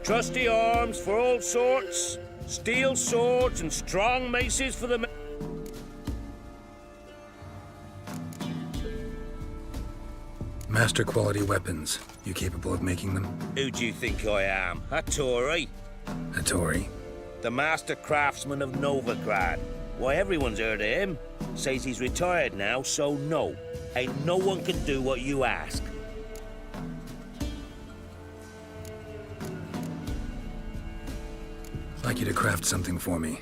Trusty arms for all sorts, steel swords and strong maces for the men. Master quality weapons. You capable of making them? Who do you think I am? A Tory? A Tory? The master craftsman of Novigrad. Why, everyone's heard of him. Says he's retired now, so no. Ain't no one can do what you ask. I'd like you to craft something for me.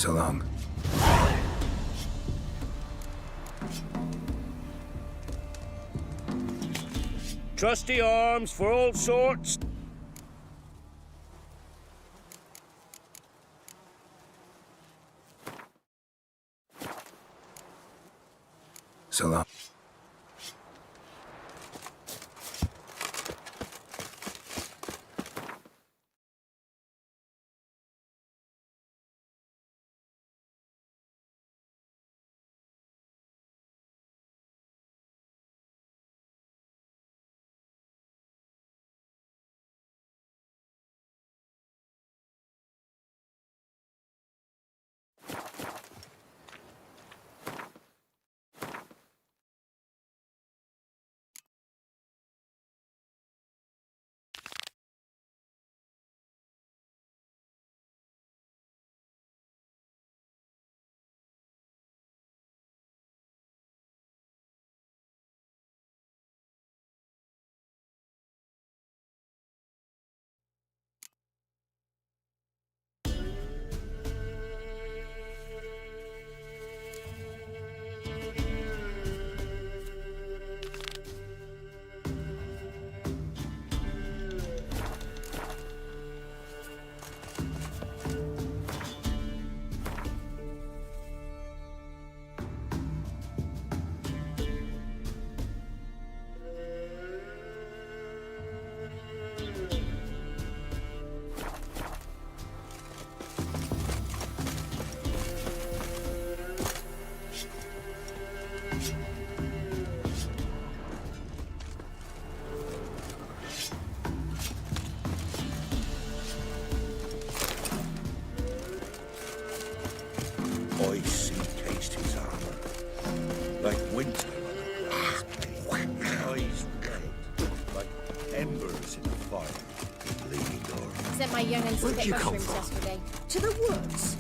So long. Trusty arms for all sorts. So long. Icy taste his armor, like winter on a grass. Eyes red, like embers in a fire. Bleeding door. Sent my young'uns to Where'd pick you come mushrooms from? yesterday. To the woods.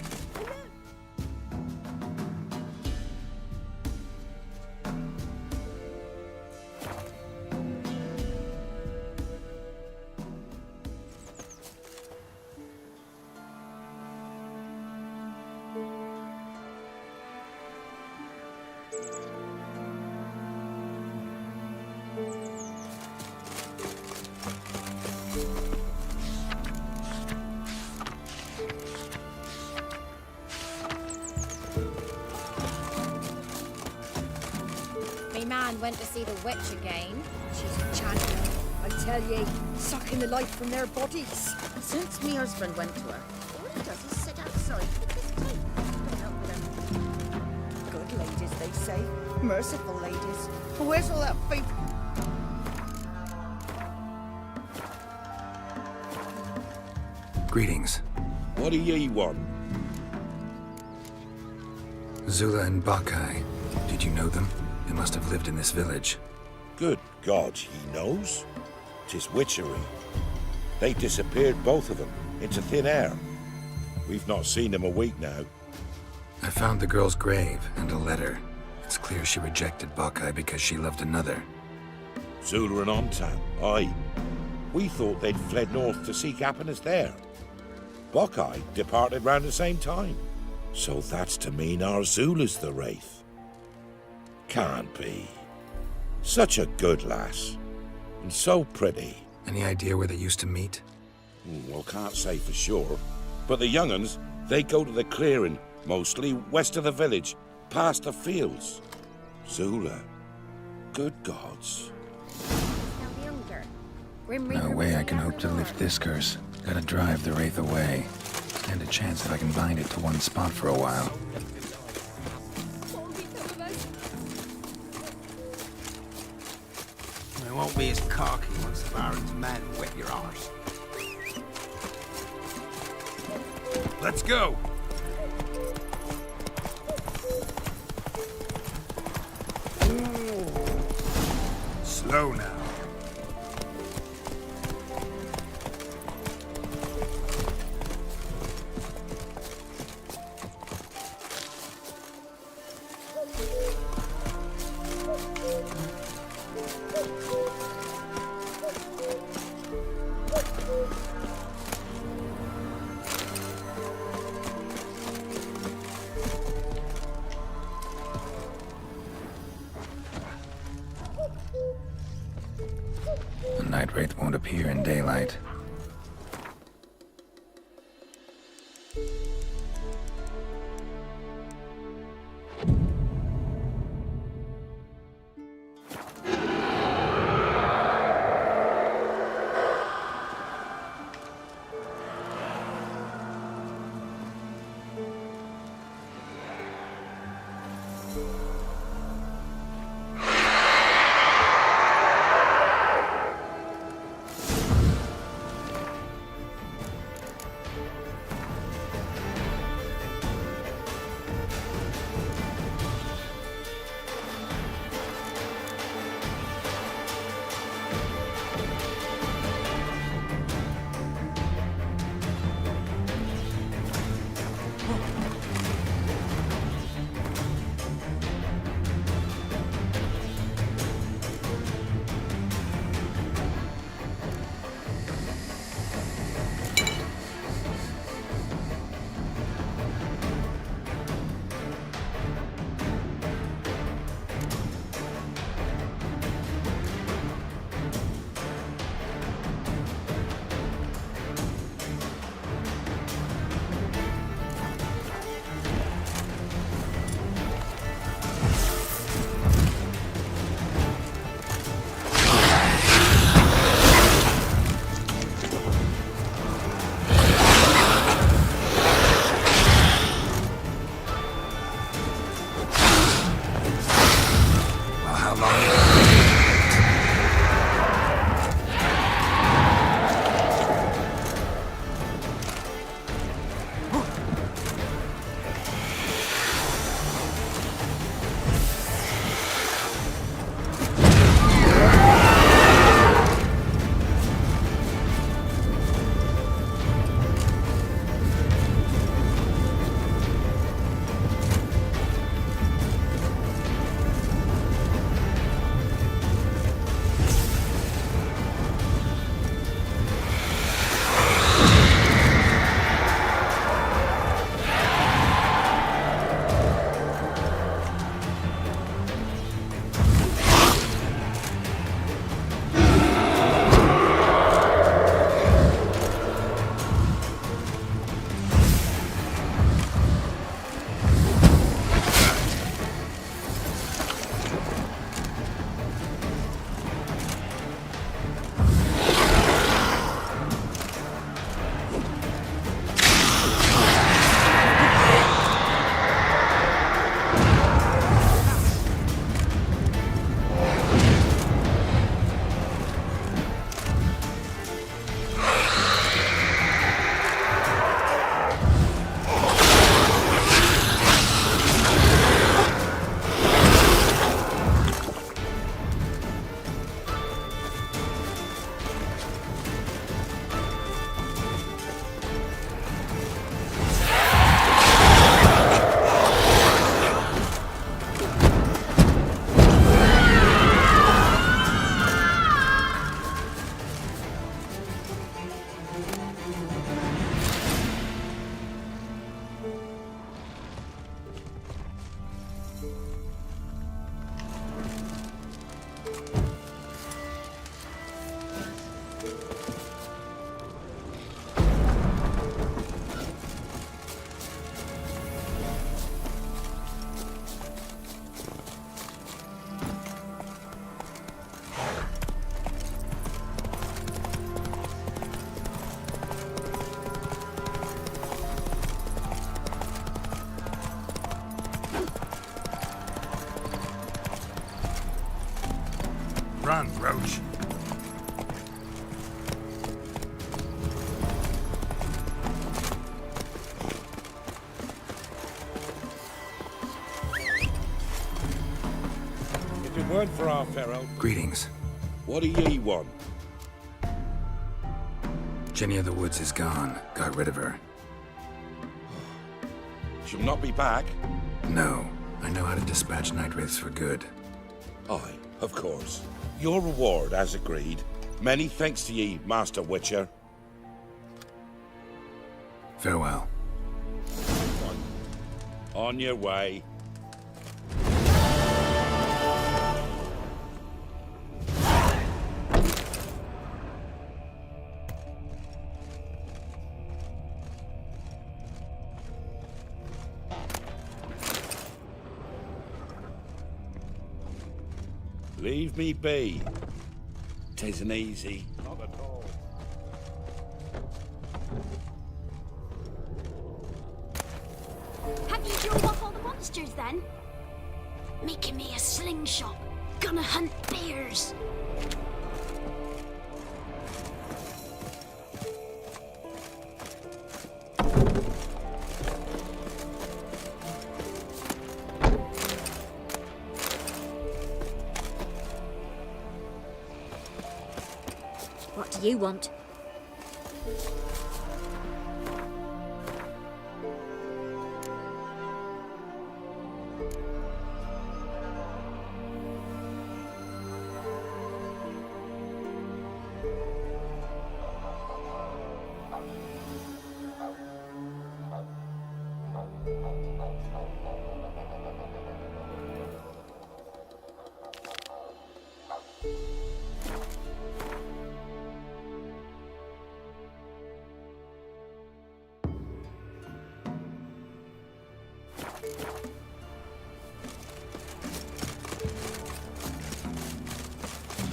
Me man went to see the witch again. She's a champion, I tell ye, sucking the life from their bodies. And since me husband went to her, all he does is sit outside with his tea. Don't help with him. Good ladies, they say. Merciful ladies. But where's all that faith? Greetings. What do ye want? Zula and Bakai. Did you know them? They must have lived in this village. Good God, he knows. 'Tis witchery. They disappeared, both of them, into thin air. We've not seen them a week now. I found the girl's grave and a letter. It's clear she rejected Bakai because she loved another. Zula and Omtan, aye. We thought they'd fled north to seek happiness there. Bokai departed round the same time. So that's to mean our Zula's the wraith. Can't be. Such a good lass. And so pretty. Any idea where they used to meet? Well, can't say for sure. But the young'uns, they go to the clearing, mostly west of the village, past the fields. Zula. Good gods. Now younger. Grim No Reaper way was I can in hope to the lift north. this curse. Gotta drive the wraith away. Stand a chance if I can bind it to one spot for a while. It won't be as cocky once the Baron's men whip your arse. Let's go! Slow now. A night wraith won't appear in daylight. Run, Roach. If it weren't for our Pharaoh, Greetings. what do ye want? Jenny of the Woods is gone. Got rid of her. She'll not be back. No. I know how to dispatch night wraiths for good. Aye, of course. Your reward, as agreed. Many thanks to ye, Master Witcher. Farewell. On your way. Leave me be. 'Tisn't easy. Not at all. Have you drove off all the monsters then? Making me a slingshot. Gonna hunt bears. What do you want?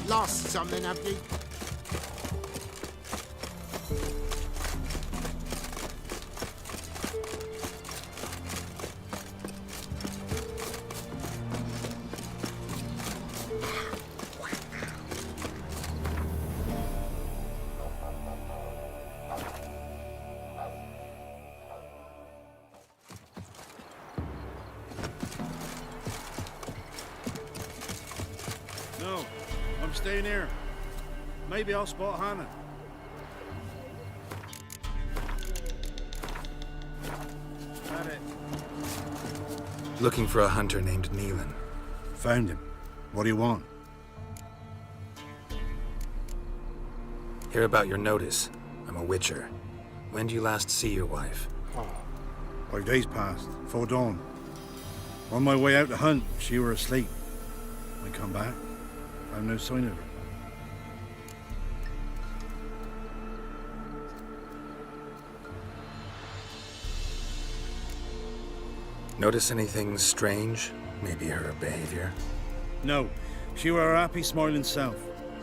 Lost something, have you? No, I'm staying here. Maybe I'll spot Hannah. Got it. Looking for a hunter named Neelan. Found him. What do you want? Hear about your notice. I'm a witcher. When do you last see your wife? 5 days passed, 'fore dawn. On my way out to hunt, she were asleep. I come back, found no sign of her. Notice anything strange? Maybe her behavior? No, she were her happy, smiling self.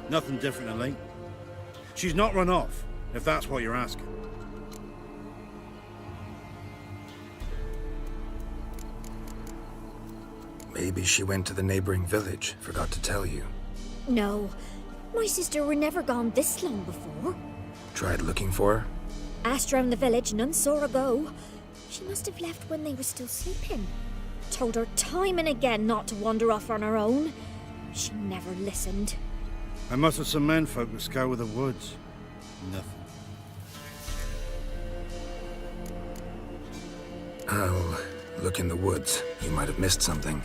Nothing different than late. She's not run off, if that's what you're asking. Maybe she went to the neighboring village, forgot to tell you. No, my sister were never gone this long before. Tried looking for her? Asked round the village, none saw her go. She must have left when they were still sleeping. Told her time and again not to wander off on her own. She never listened. I mustered some menfolk to scour the woods. Nothing. I'll look in the woods. You might have missed something.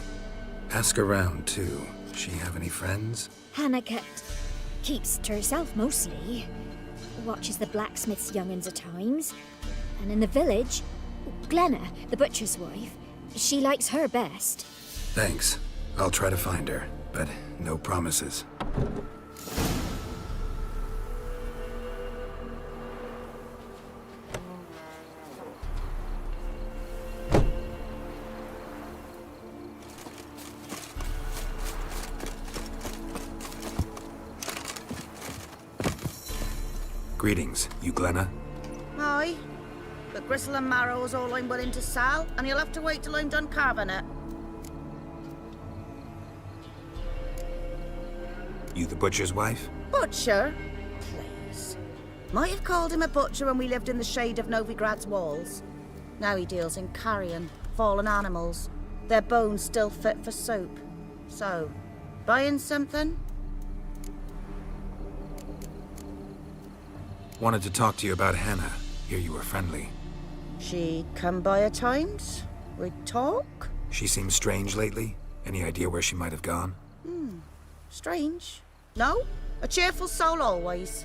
Ask around, too. She have any friends? Hannah keeps to herself mostly. Watches the blacksmith's young'uns at times. And in the village, Glenna, the butcher's wife, she likes her best. Thanks. I'll try to find her, but no promises. Greetings, you Glenna? Aye. But gristle and marrow is all I'm willing to sell, and you'll have to wait till I'm done carving it. You the butcher's wife? Butcher? Please. Might have called him a butcher when we lived in the shade of Novigrad's walls. Now he deals in carrion, fallen animals. Their bones still fit for soup. So, buying something? Wanted to talk to you about Hannah. Hear you were friendly. She come by at times? We talk? She seems strange lately. Any idea where she might have gone? Strange. No, a cheerful soul always.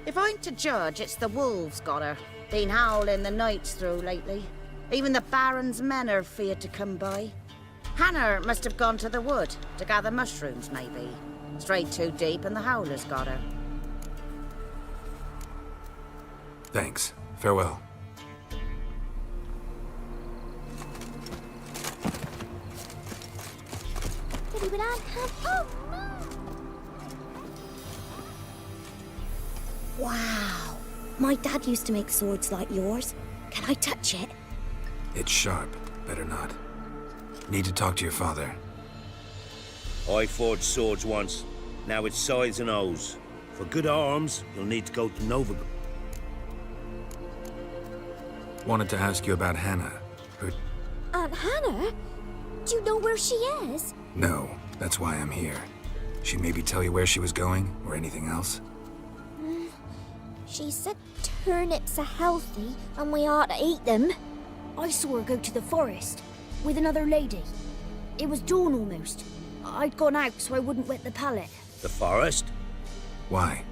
If I'm to judge, it's the wolves got her. Been howling the nights through lately. Even the Baron's men are feared to come by. Hannah must have gone to the wood to gather mushrooms, maybe. Strayed too deep and the howlers got her. Thanks. Farewell. Did he have? Oh no! Wow. My dad used to make swords like yours. Can I touch it? It's sharp. Better not. Need to talk to your father. I forged swords once. Now it's sides and O's. For good arms, you'll need to go to Nova. Wanted to ask you about Hannah. Her... Aunt Hannah? Do you know where she is? No, that's why I'm here. She maybe tell you where she was going, or anything else? She said turnips are healthy and we ought to eat them. I saw her go to the forest with another lady. It was dawn almost. I'd gone out so I wouldn't wet the pallet. The forest? Why?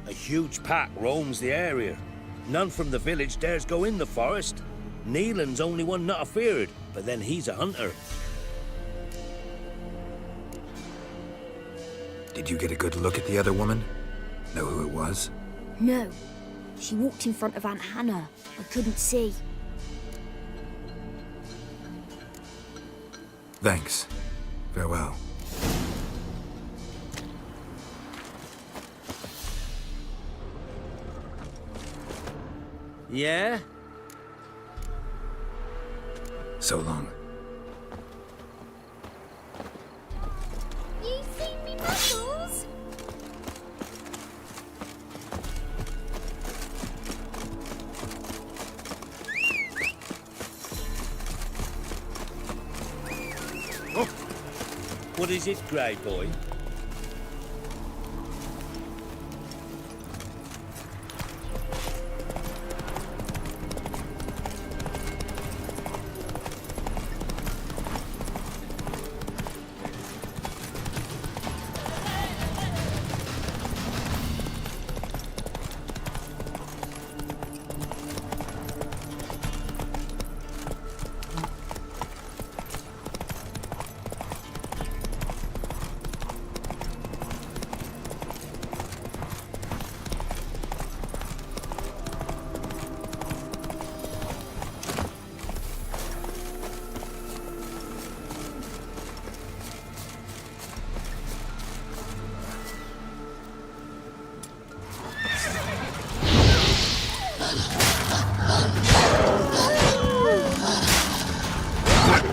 A huge pack roams the area. None from the village dares go in the forest. Neelan's only one not afeared, but then he's a hunter. Did you get a good look at the other woman? Know who it was? No. She walked in front of Aunt Hannah. I couldn't see. Thanks. Farewell. Yeah? So long. You seen me muscles? What is it, Grey Boy?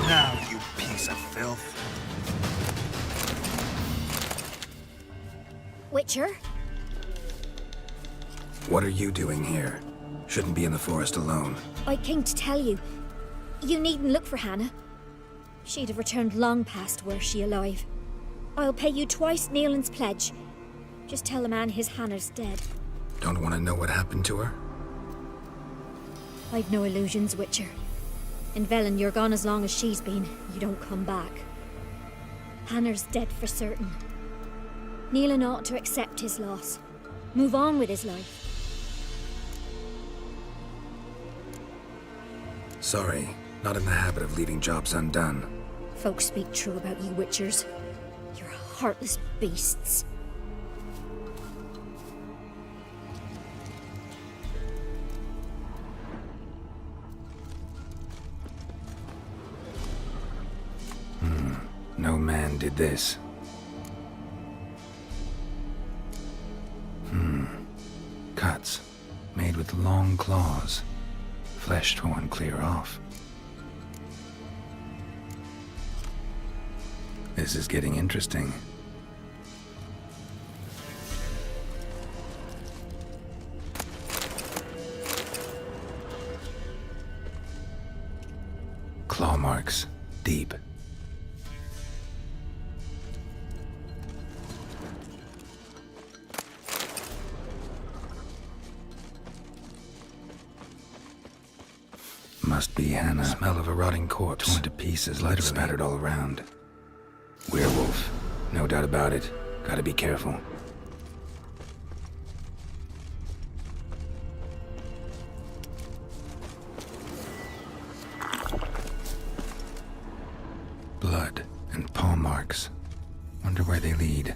Now, you piece of filth. Witcher? What are you doing here? Shouldn't be in the forest alone. I came to tell you. You needn't look for Hannah. She'd have returned long past were she alive. I'll pay you twice Neelan's pledge. Just tell the man his Hannah's dead. Don't want to know what happened to her? I've no illusions, Witcher. In Velen, you're gone as long as she's been. You don't come back. Hannah's dead for certain. Neelan ought to accept his loss. Move on with his life. Sorry, not in the habit of leaving jobs undone. Folks speak true about you, Witchers. You're heartless beasts. No man did this. Cuts, made with long claws. Flesh torn clear off. This is getting interesting. Claw marks, deep. Must be Hannah. Smell of a rotting corpse. Torn to pieces, litter spattered all around. Werewolf. No doubt about it. Gotta be careful. Blood and paw marks. Wonder where they lead.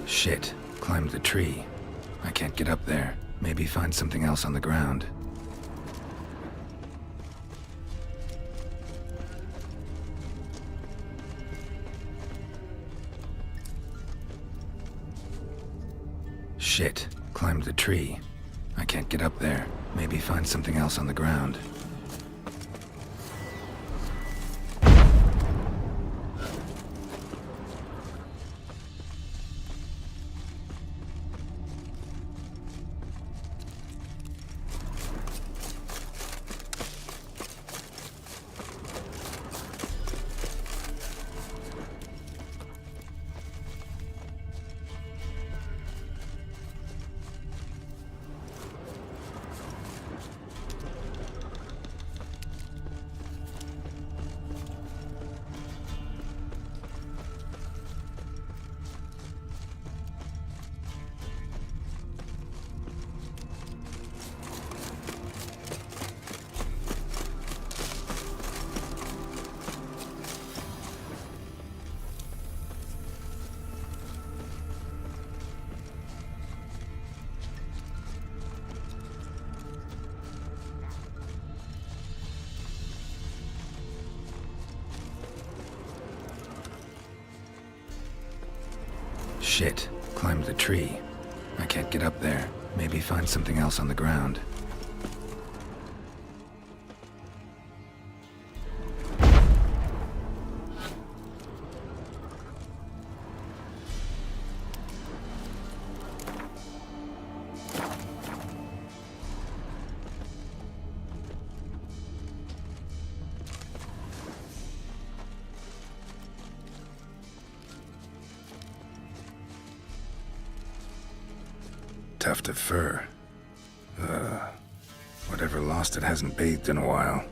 Shit. Climbed the tree. I can't get up there. Maybe find something else on the ground. Shit. Climbed the tree. I can't get up there. Maybe find something else on the ground. Shit. Climbed the tree. I can't get up there. Maybe find something else on the ground. Tuft of fur. Whatever lost it hasn't bathed in a while.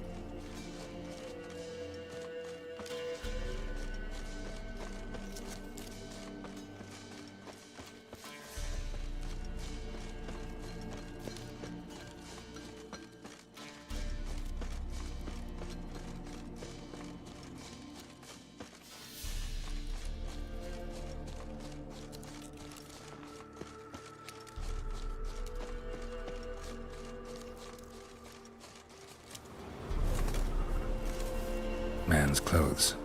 Man's clothes.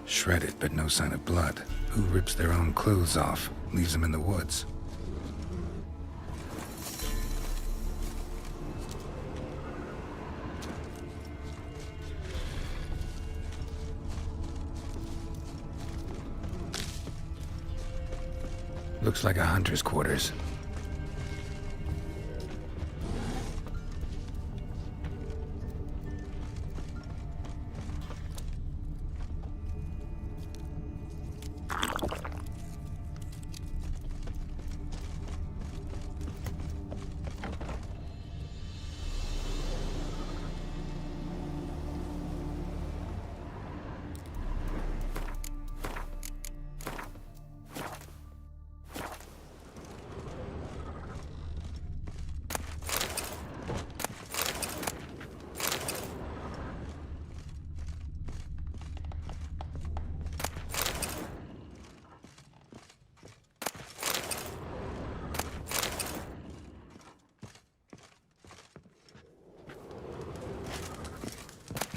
Shredded, but no sign of blood. Who rips their own clothes off, leaves them in the woods? Looks like a hunter's quarters.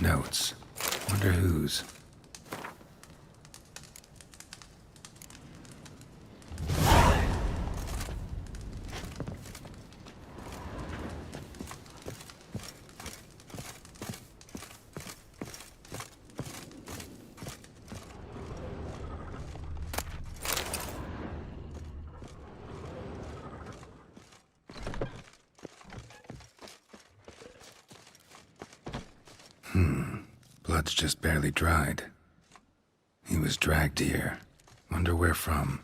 Notes. Wonder whose. Blood's just barely dried. He was dragged here. Wonder where from.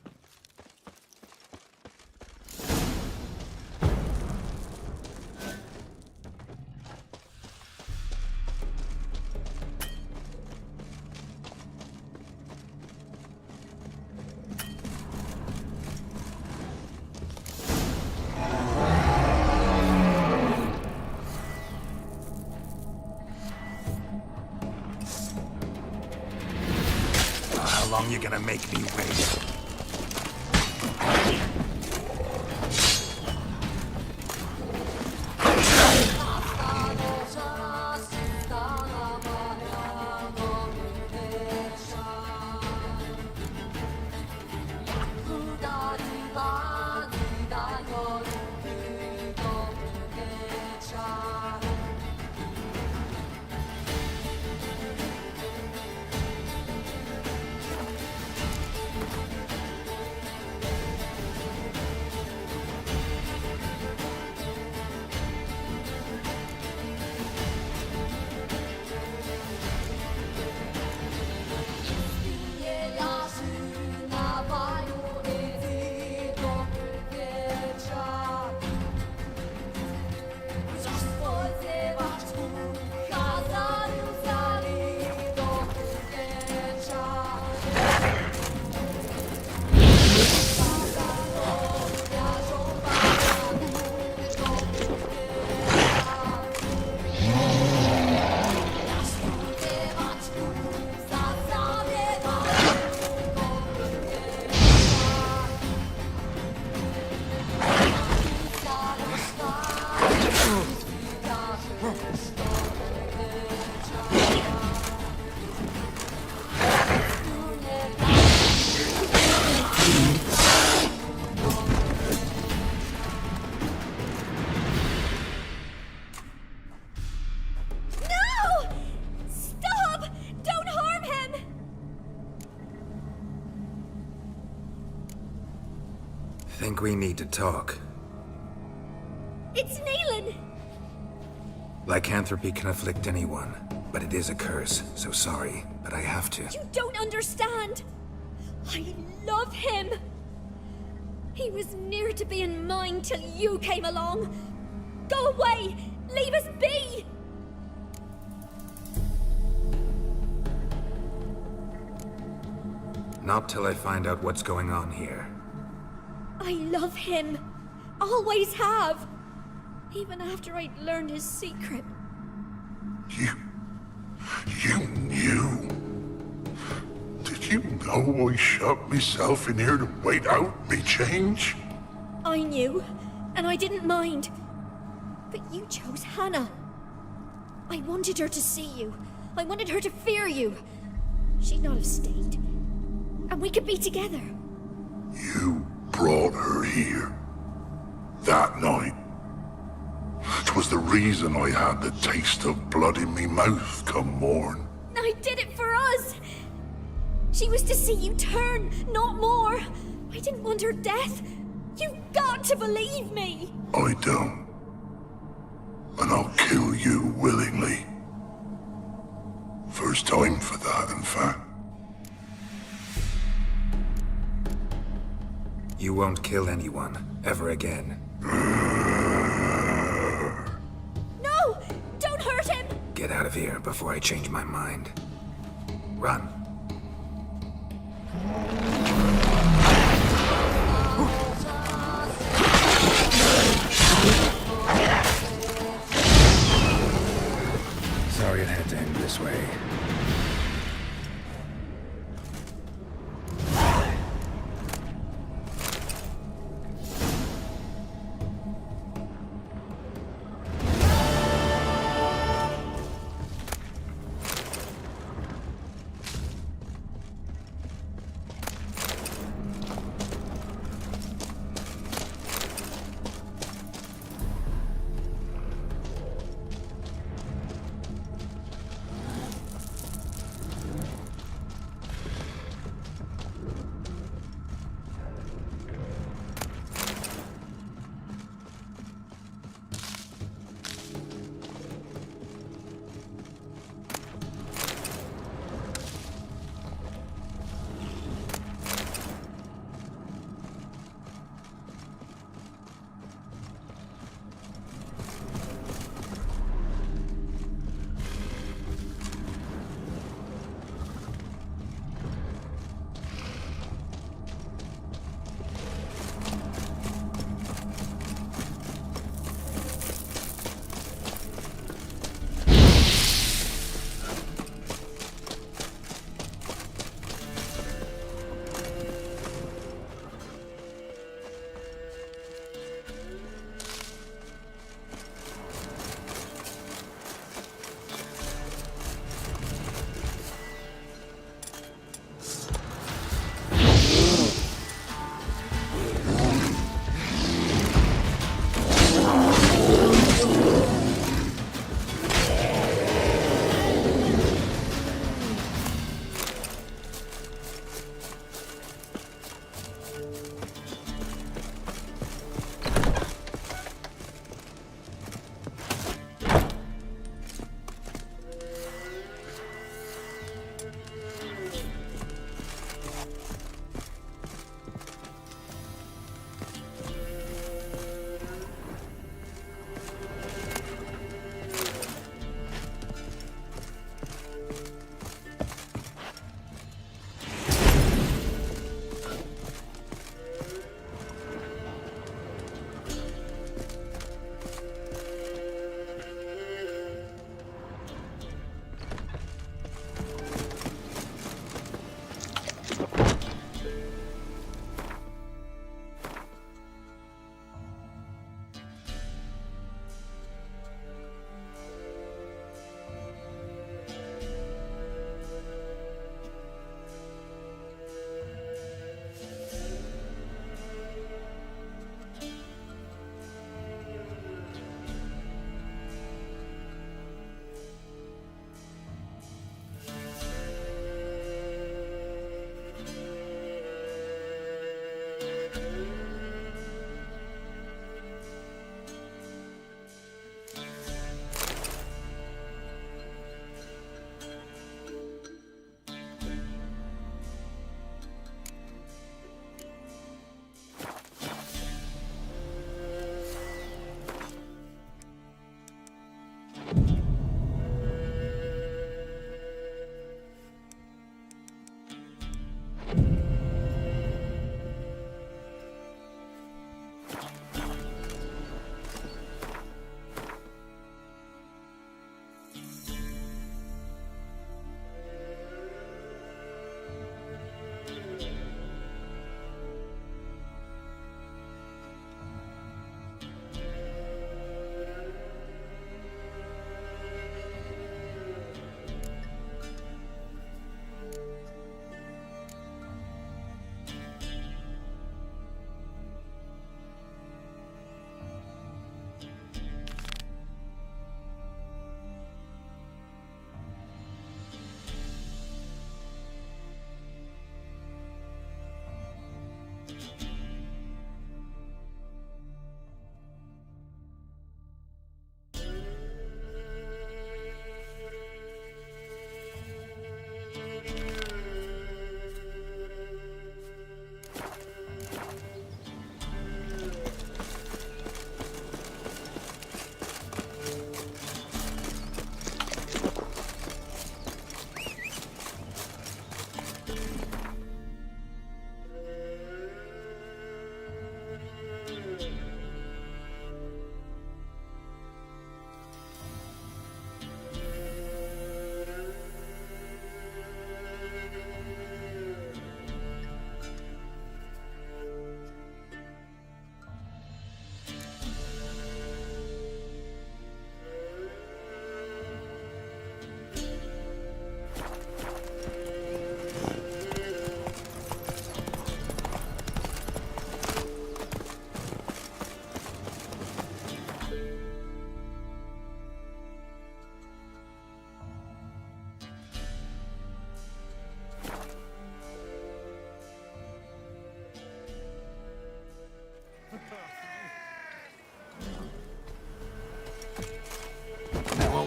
How long you gonna make me wait? think we need to talk. It's Neelan! Lycanthropy can afflict anyone, but it is a curse, so sorry, but I have to. You don't understand! I love him! He was near to being mine till you came along! Go away! Leave us be! Not till I find out what's going on here. I love him! Always have! Even after I'd learned his secret. You knew? Did you know I shut myself in here to wait out me change? I knew, and I didn't mind. But you chose Hannah. I wanted her to see you. I wanted her to fear you. She'd not have stayed. And we could be together. You brought her here. That night. 'Twas the reason I had the taste of blood in me mouth come morn. I did it for us! She was to see you turn, not more. I didn't want her death. You've got to believe me! I don't. And I'll kill you willingly. First time for that, in fact. You won't kill anyone, ever again. No! Don't hurt him! Get out of here before I change my mind. Run. Sorry it had to end this way.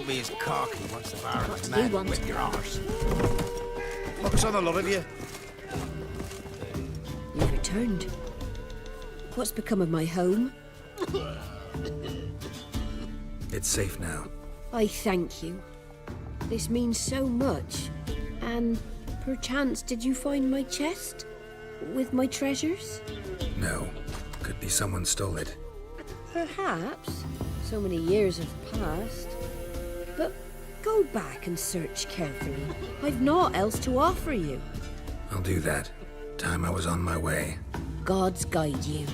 won't be as cocky once the Baron's What do you men want? whip your arse. What's on the lot of you? You've returned. What's become of my home? It's safe now. I thank you. This means so much. And perchance did you find my chest? With my treasures? No. Could be someone stole it. Perhaps. So many years have passed. But go back and search carefully. I've naught else to offer you. I'll do that. Time I was on my way. Gods guide you.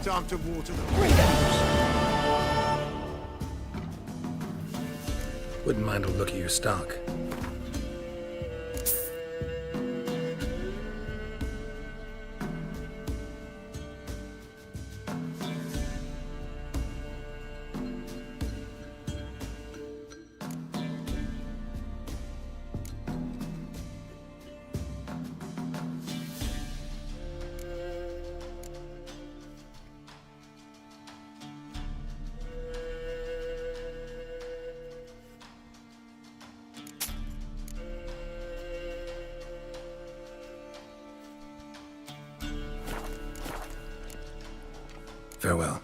Time to water the windows. Wouldn't mind a look at your stock. Farewell.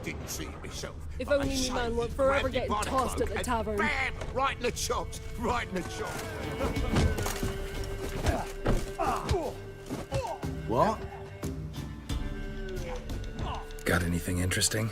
Didn't see it myself. If but only they me say man weren't he forever grabbed me getting by the tossed at cloak the and tavern. Bam! Right in the chops. Right in the chops. What? Got anything interesting?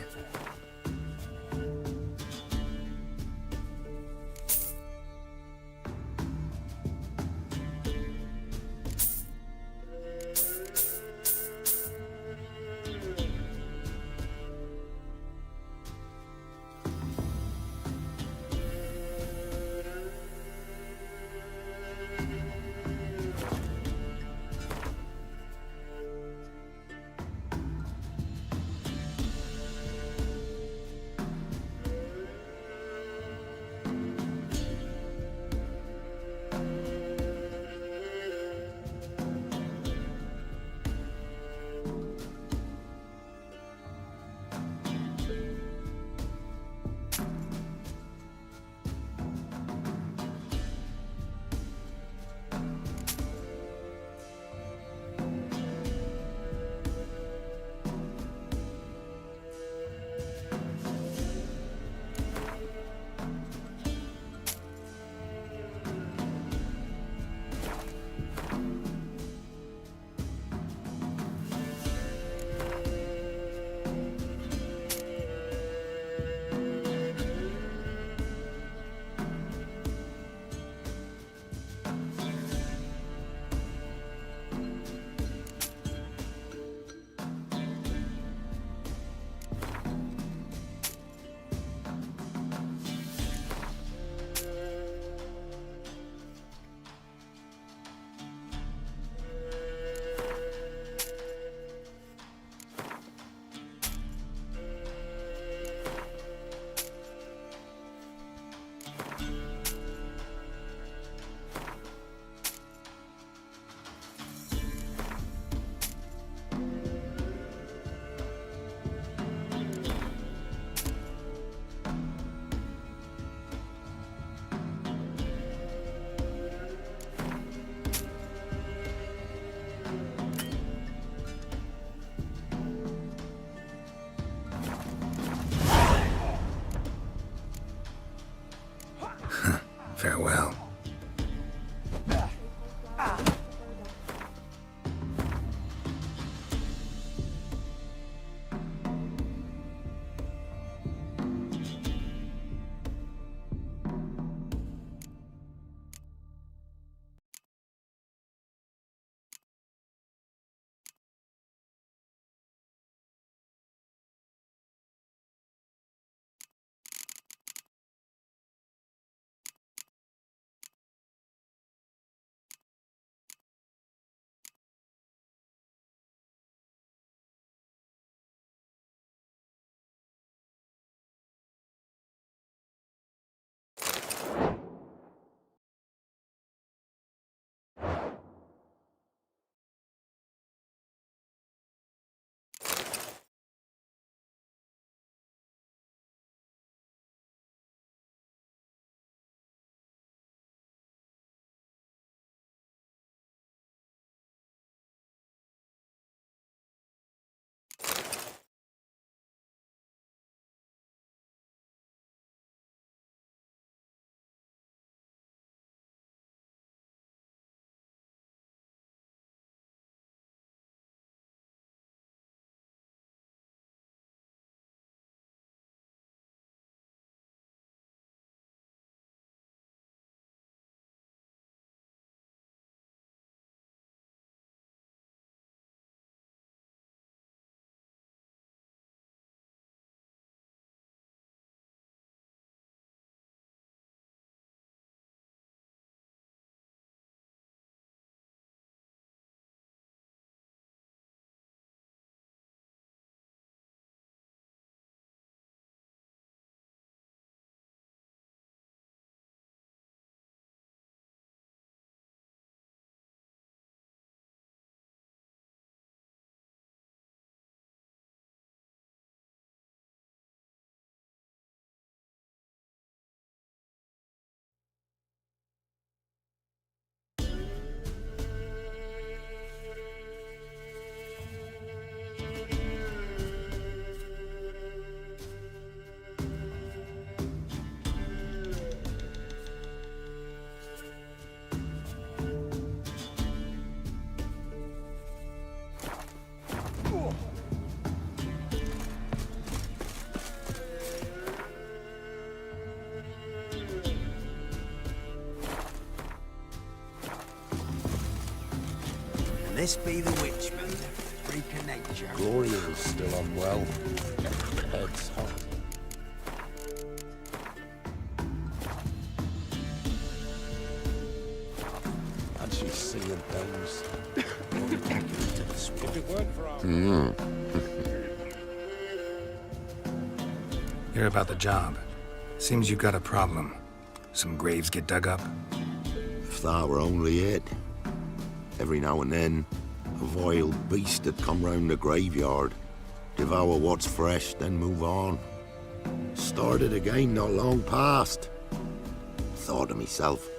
This be the witchman, freak of nature. Gloria is still unwell. Head's hot. And she's seeing things. If it weren't for our... Hear about the job. Seems you got a problem. Some graves get dug up. If that were only it. Every now and then, a vile beast would come round the graveyard, devour what's fresh, then move on. Started again not long past. Thought to myself,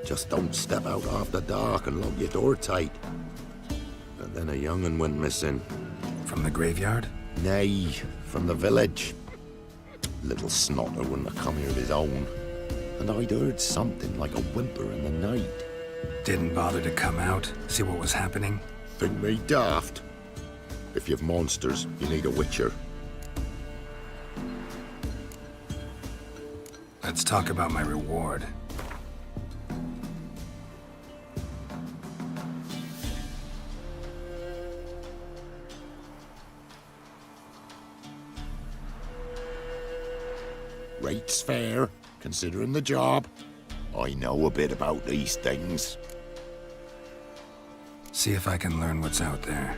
just don't step out after dark and lock your door tight. And then a young'un went missing. From the graveyard? Nay, from the village. Little snotter wouldn't have come here of his own. And I'd heard something like a whimper in the night. Didn't bother to come out, see what was happening? Think me daft? If you've monsters, you need a witcher. Let's talk about my reward. Rate's fair, considering the job. I know a bit about these things. See if I can learn what's out there.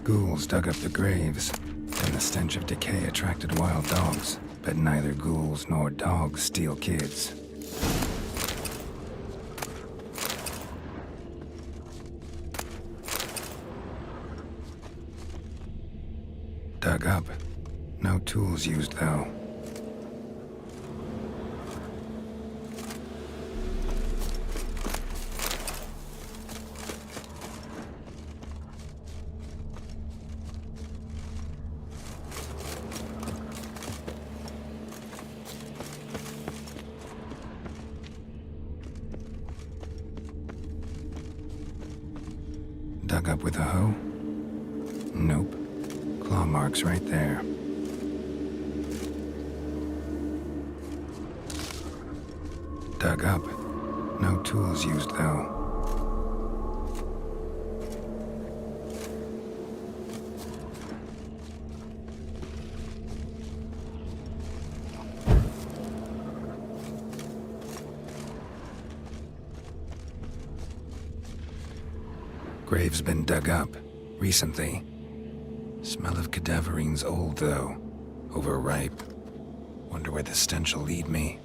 Ghouls dug up the graves, and the stench of decay attracted wild dogs. But neither ghouls nor dogs steal kids. Dug up. No tools used, though. Dug up with a hoe? Nope. Claw marks right there. Dug up. No tools used, though. Grave's been dug up, recently. Smell of cadaverine's old, though. Overripe. Wonder where the stench will lead me.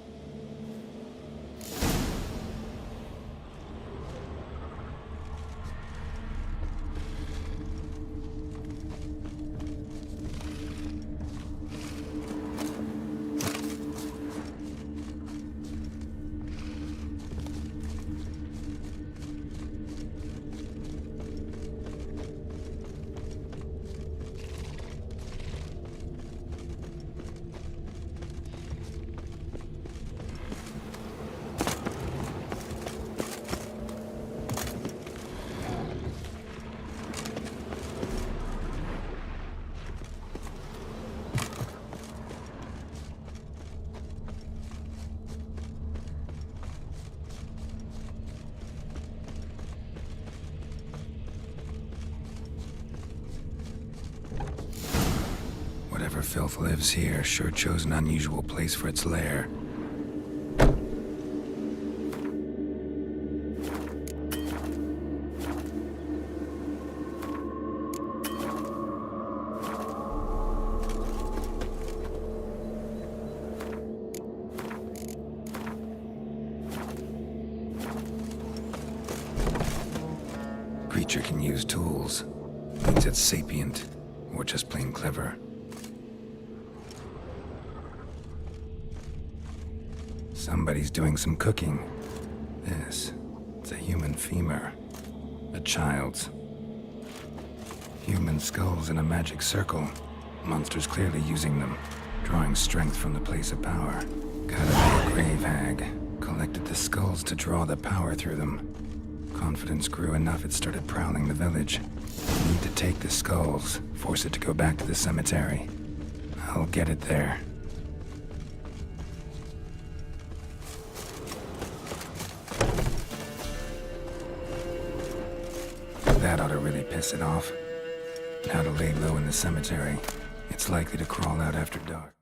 Whatever filth lives here sure chose an unusual place for its lair. Creature can use tools. Means it's sapient, or just plain clever. Somebody's doing some cooking. It's a human femur. A child's. Human skulls in a magic circle. Monsters clearly using them, drawing strength from the place of power. Gotta be a grave hag. Collected the skulls to draw the power through them. Confidence grew enough it started prowling the village. Need to take the skulls, force it to go back to the cemetery. I'll get it there. That ought to really piss it off. Now to lay low in the cemetery. It's likely to crawl out after dark.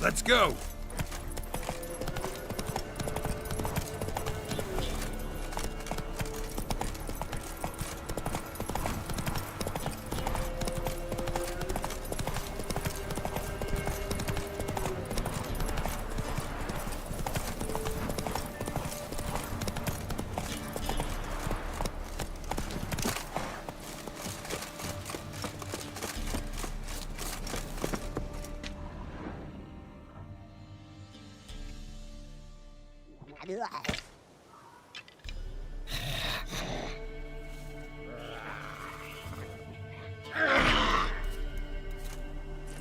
Let's go!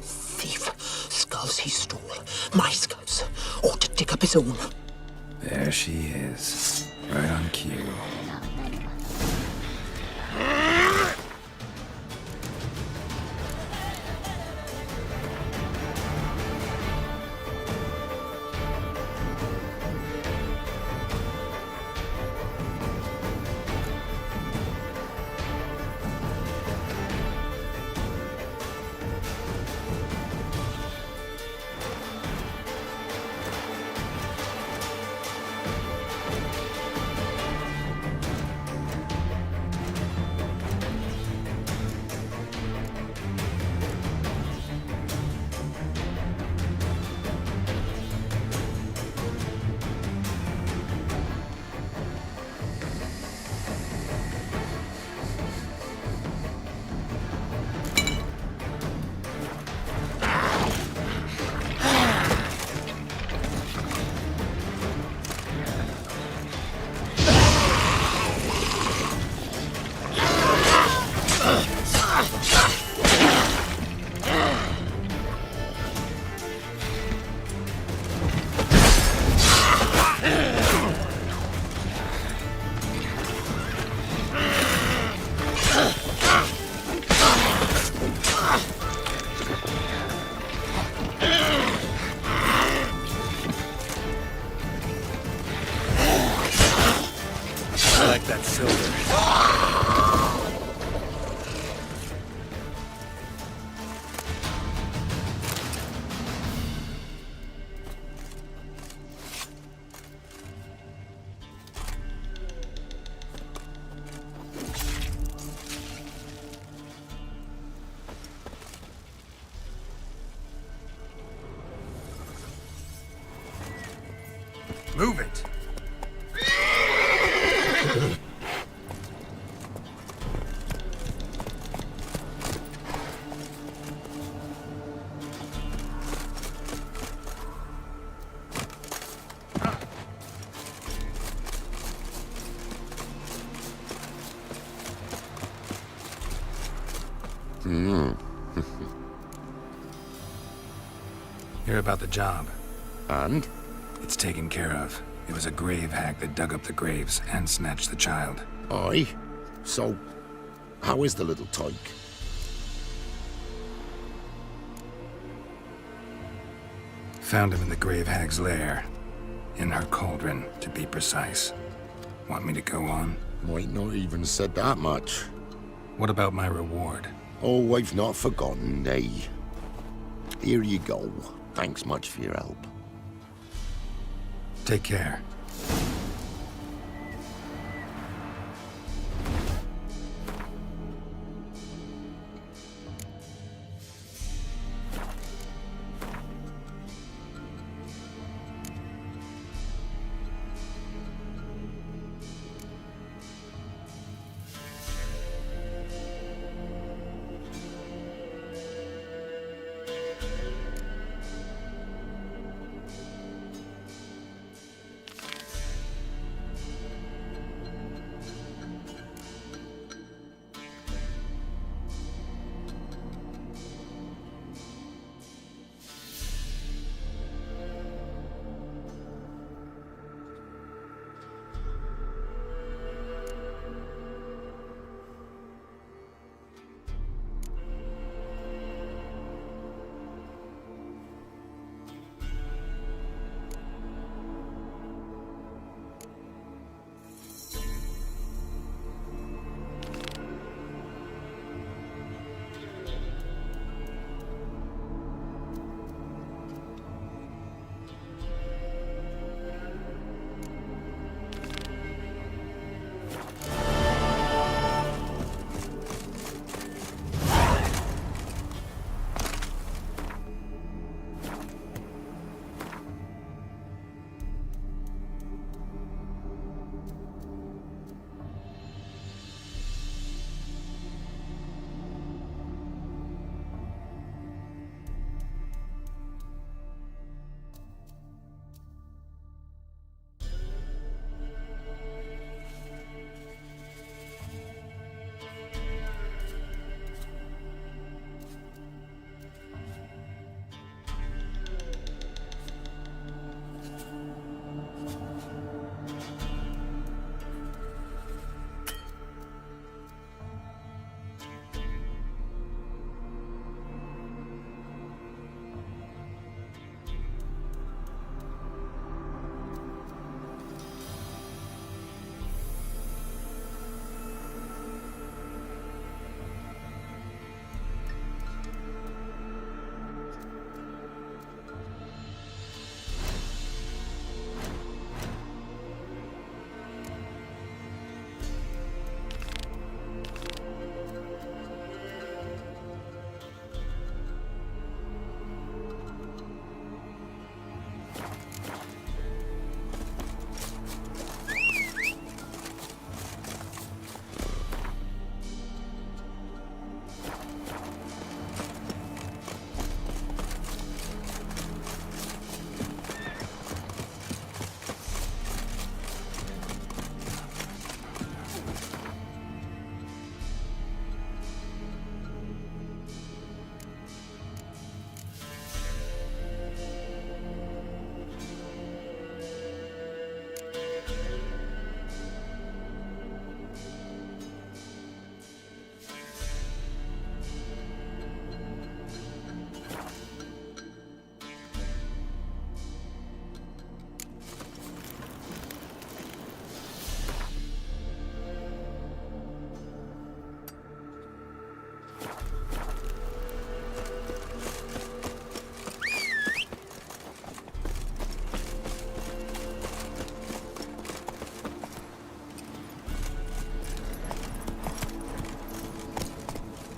Thief. Skulls he stole. My skulls. Ought to dig up his own. There she is. Right on cue. That silver. Move it. Hear about the job. And? It's taken care of. It was a grave hag that dug up the graves and snatched the child. Aye? So, how is the little tyke? Found him in the Grave Hag's lair. In her cauldron, to be precise. Want me to go on? Might not even said that much. What about my reward? Oh, I've not forgotten, nay. Here you go. Thanks much for your help. Take care.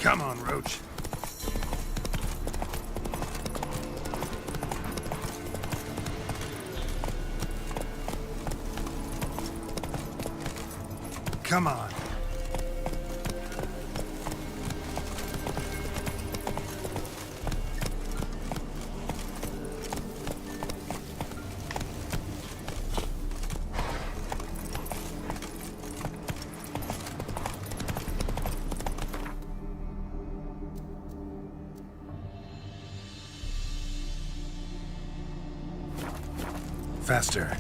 Come on, Roach. Come on. Faster.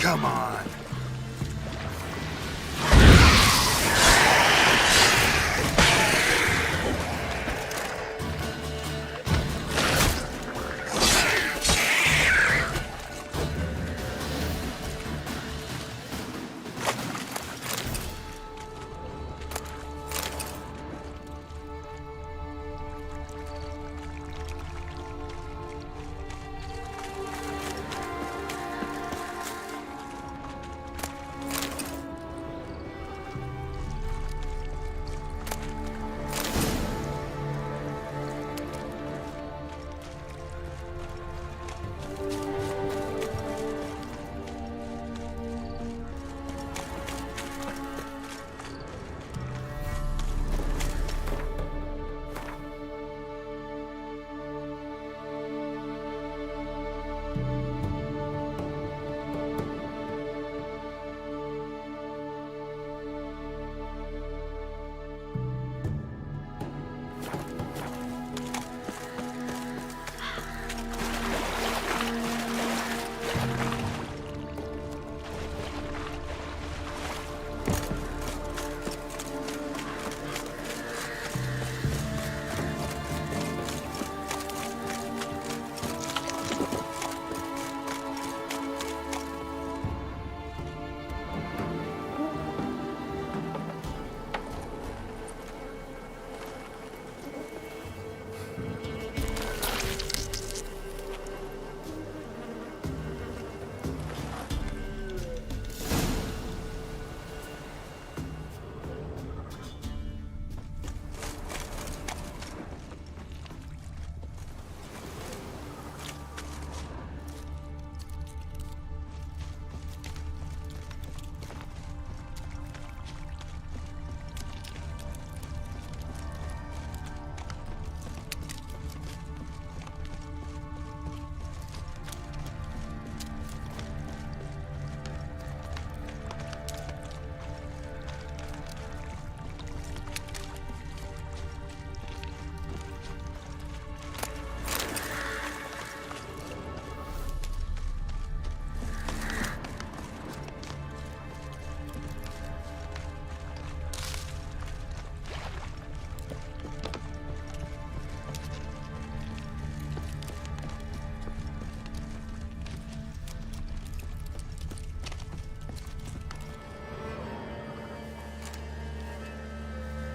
Come on.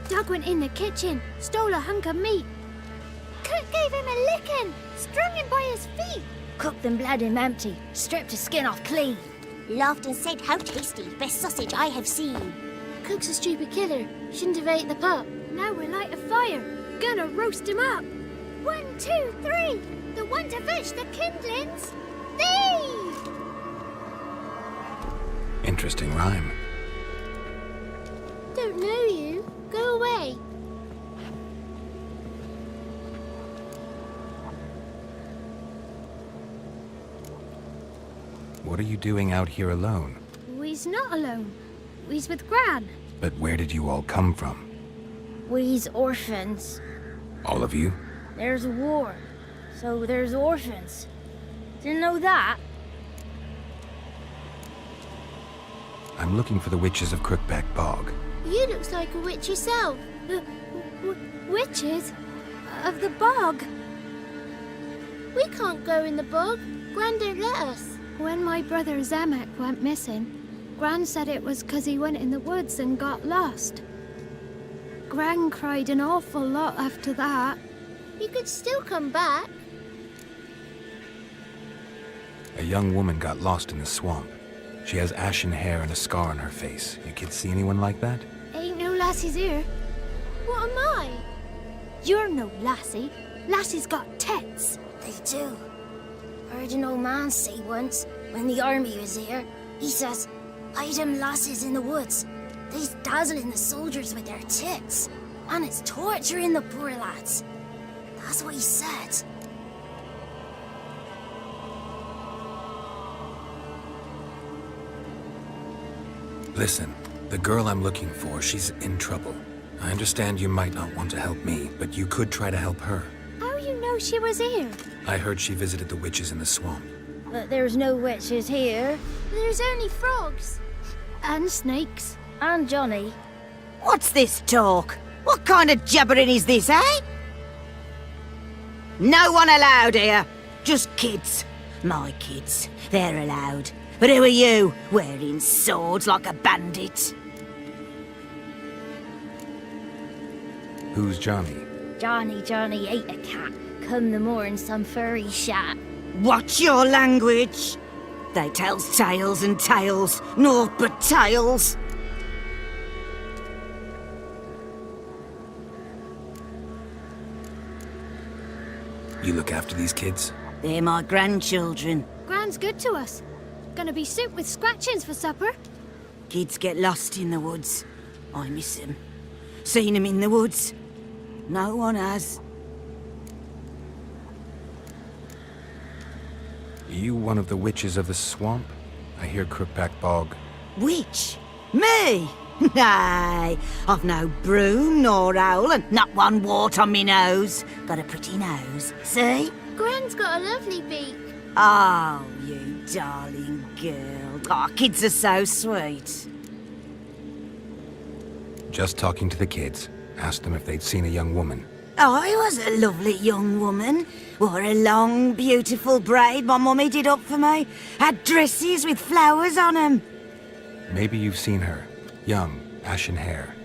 Doug went in the kitchen, stole a hunk of meat. Cook gave him a licking, strung him by his feet. Cooked and bled him empty, stripped his skin off clean. Laughed and said, "How tasty, best sausage I have seen." Cook's a stupid killer, shouldn't have ate the pup. Now we'll light a fire, gonna roast him up. 1, 2, 3, the one to fetch the kindlings. Thee! Interesting rhyme. Don't know you. Go away. What are you doing out here alone? We's not alone. We's with Gran. But where did you all come from? We's orphans. All of you? There's a war, so there's orphans. Didn't know that? I'm looking for the witches of Crookback Bog. You looks like a witch yourself. Witches? Of the bog? We can't go in the bog. Gran don't let us. When my brother Zemek went missing, Gran said it was 'cause he went in the woods and got lost. Gran cried an awful lot after that. He could still come back. A young woman got lost in the swamp. She has ashen hair and a scar on her face. You kids see anyone like that? Ain't no lassies here. What am I? You're no lassie. Lassies got tits. They do. Heard an old man say once, when the army was here, he says, "Hide them lasses in the woods. They's dazzling the soldiers with their tits, and it's torturing the poor lads." That's what he said. Listen, the girl I'm looking for, she's in trouble. I understand you might not want to help me, but you could try to help her. How you know she was here? I heard she visited the witches in the swamp. But there's no witches here. There's only frogs. And snakes. And Johnny. What's this talk? What kind of jabbering is this, eh? No one allowed here. Just kids. My kids. They're allowed. But who are you, wearing swords like a bandit? Who's Johnny? Johnny ate a cat. Come the more in some furry shat. Watch your language. They tells tales and tales, naught but tales. You look after these kids? They're my grandchildren. Gran's good to us. Gonna be soup with scratchings for supper. Kids get lost in the woods. I miss them. Seen them in the woods. No one has. Are you one of the witches of the swamp? I hear Crookback Bog. Witch? Me? Nay, I've no broom nor owl and not one wart on me nose. Got a pretty nose, see? Gran's got a lovely beak. Oh, you darling girl. Oh, kids are so sweet. Just talking to the kids. Asked them if they'd seen a young woman. I was a lovely young woman. Wore a long, beautiful braid my mummy did up for me. Had dresses with flowers on 'em. Maybe you've seen her. Young, ashen hair.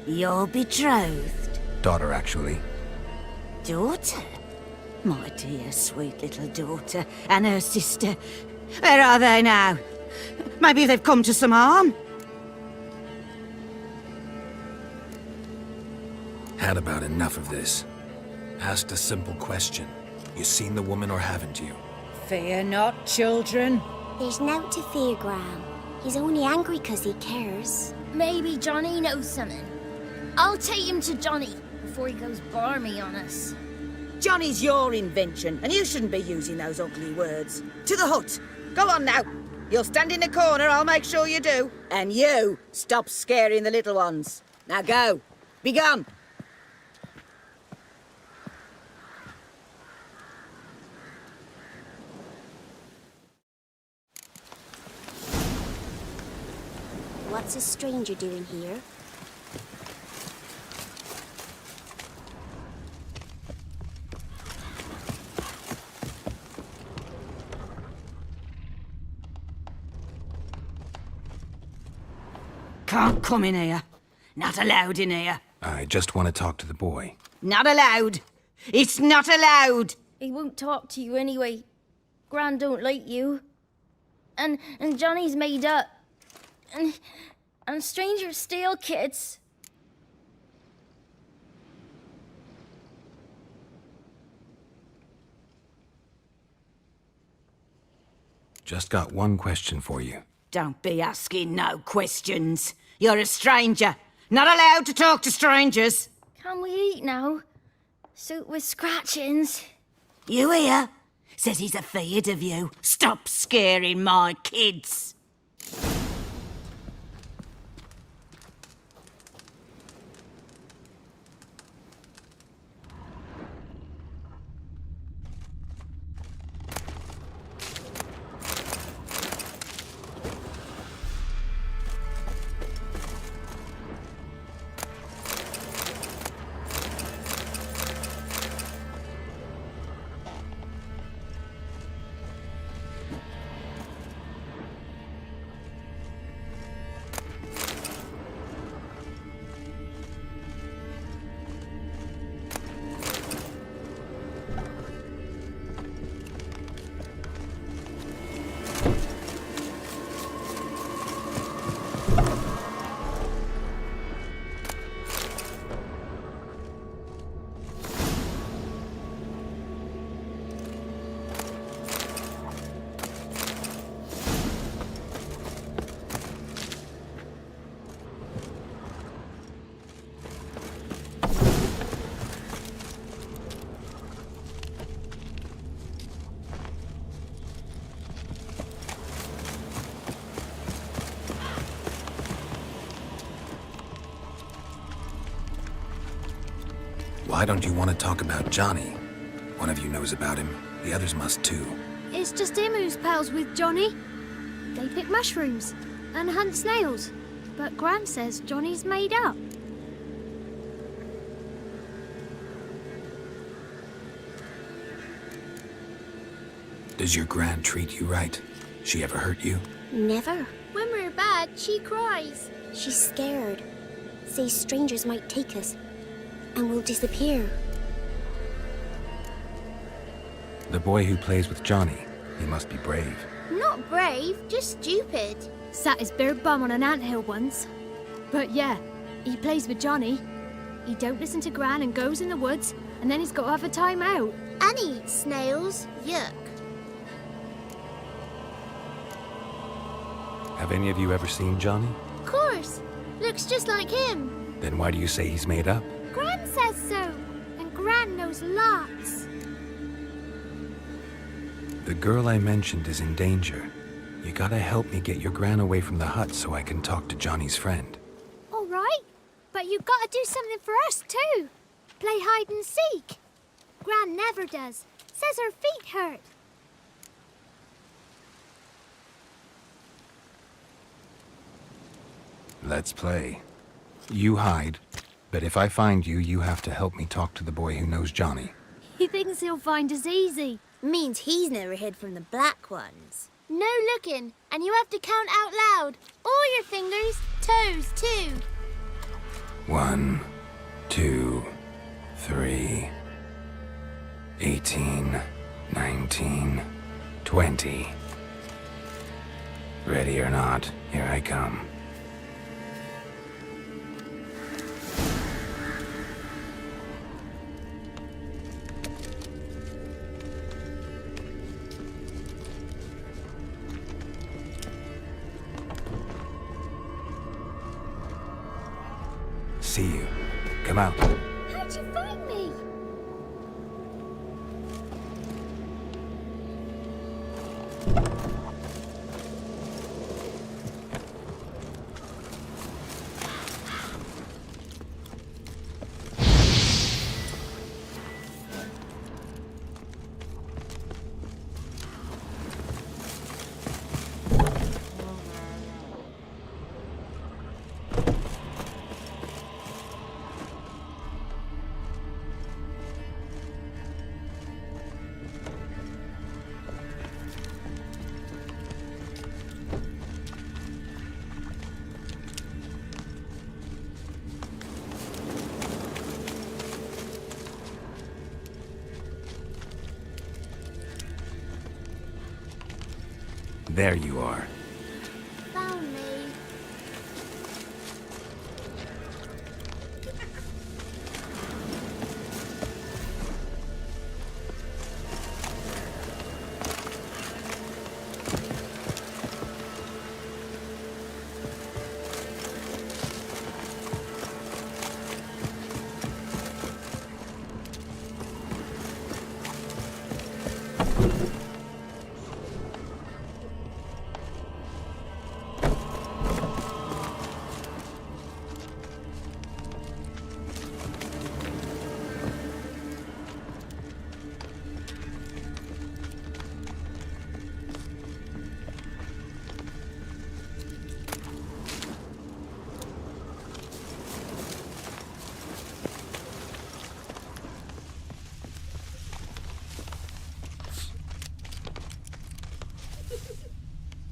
You're betrothed? Daughter, actually. Daughter? My dear, sweet little daughter and her sister. Where are they now? Maybe they've come to some harm? Had about enough of this. Asked a simple question. You seen the woman or haven't you? Fear not, children. There's nought to fear, Gran. He's only angry 'cause he cares. Maybe Johnny knows something. I'll take him to Johnny before he goes barmy on us. Johnny's your invention, and you shouldn't be using those ugly words. To the hut. Go on now. You'll stand in the corner, I'll make sure you do. And you, stop scaring the little ones. Now go. Be gone. What's a stranger doing here? Can't come in here. Not allowed in here. I just want to talk to the boy. Not allowed. It's not allowed. He won't talk to you anyway. Gran don't like you. And Johnny's made up. And strangers steal kids. Just got one question for you. Don't be asking no questions. You're a stranger. Not allowed to talk to strangers. Can we eat now? Soup with scratchings. You hear? Says he's afeard of you. Stop scaring my kids. Why don't you want to talk about Johnny? One of you knows about him. The others must too. It's just him who's pals with Johnny. They pick mushrooms and hunt snails. But Gran says Johnny's made up. Does your Gran treat you right? She ever hurt you? Never. When we're bad, she cries. She's scared. Says strangers might take us. And we'll disappear. The boy who plays with Johnny, he must be brave. Not brave, just stupid. Sat his bare bum on an anthill once. But yeah, he plays with Johnny. He don't listen to Gran and goes in the woods, and then he's got to have a time out. And he eats snails. Yuck. Have any of you ever seen Johnny? Of course. Looks just like him. Then why do you say he's made up? Gran says so. And Gran knows lots. The girl I mentioned is in danger. You gotta help me get your Gran away from the hut so I can talk to Johnny's friend. All right. But you gotta do something for us too. Play hide and seek. Gran never does. Says her feet hurt. Let's play. You hide, but if I find you, you have to help me talk to the boy who knows Johnny. He thinks he'll find us easy. Means he's never hid from the black ones. No looking, and you have to count out loud. All your fingers, toes too. 1, 2, 3, 18, 19, 20. Ready or not, here I come. See you. Come out. How'd you find me? There you are. Found me.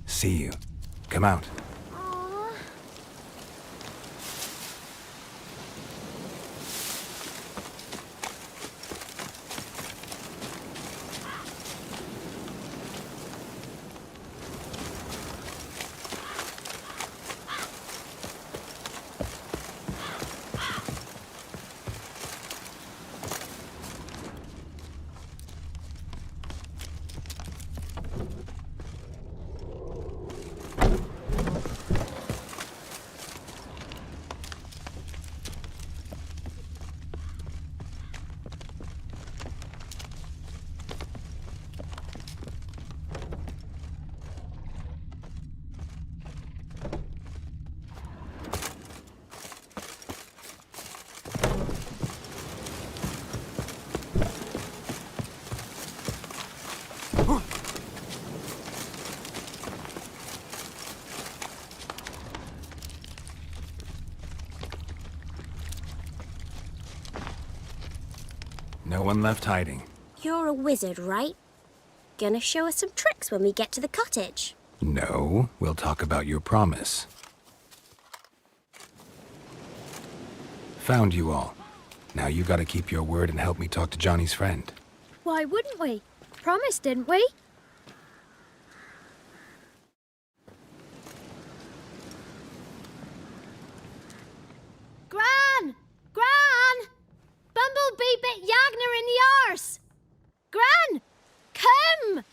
See you. Come out. Aww. one left hiding. You're a wizard, right? Gonna show us some tricks when we get to the cottage. No, we'll talk about your promise. Found you all. Now you gotta keep your word and help me talk to Johnny's friend. Why wouldn't we? Promised, didn't we? Gran! Gran! Bumblebee bit Yagner in the arse! Gran! Come!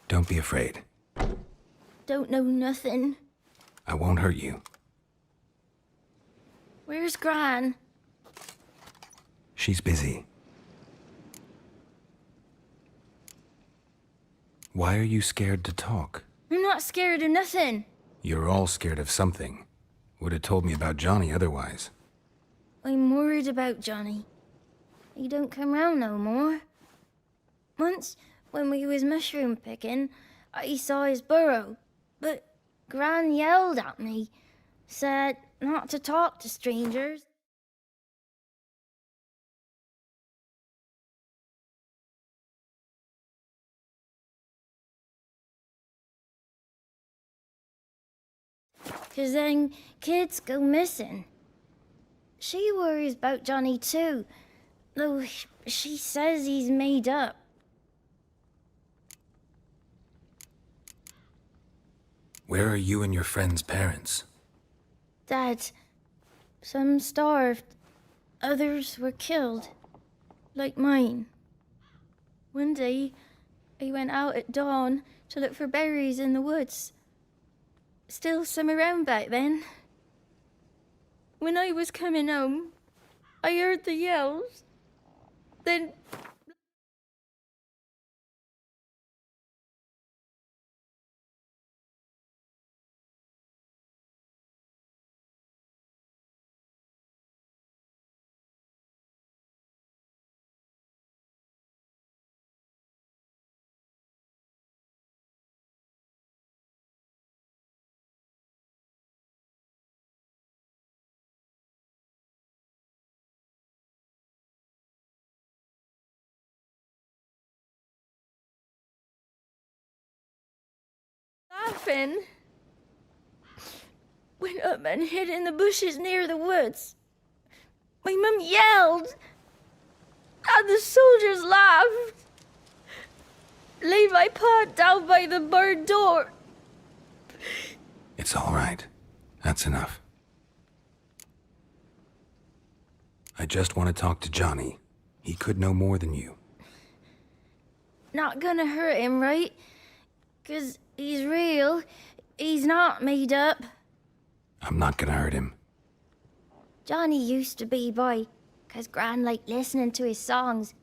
Don't be afraid. Don't know nothing. I won't hurt you. Where's Gran? She's busy. Why are you scared to talk? I'm not scared of nothing. You're all scared of something. Would have told me about Johnny otherwise. I'm worried about Johnny. He don't come round no more. Once, when we was mushroom picking, I saw his burrow, but Gran yelled at me, said not to talk to strangers. Cause then kids go missing. She worries about Johnny too, though she says he's made up. Where are you and your friend's parents? Dad, some starved, others were killed, like mine. One day, I went out at dawn to look for berries in the woods. Still some around back then. When I was coming home, I heard the yells. Then laughing, went up and hid in the bushes near the woods. My mum yelled, and the soldiers laughed. Laid my pa down by the barn door. It's all right. That's enough. I just want to talk to Johnny. He could know more than you. Not gonna hurt him, right? 'Cause he's real. He's not made up. I'm not gonna hurt him. Johnny used to be boy, 'cause Gran liked listening to his songs.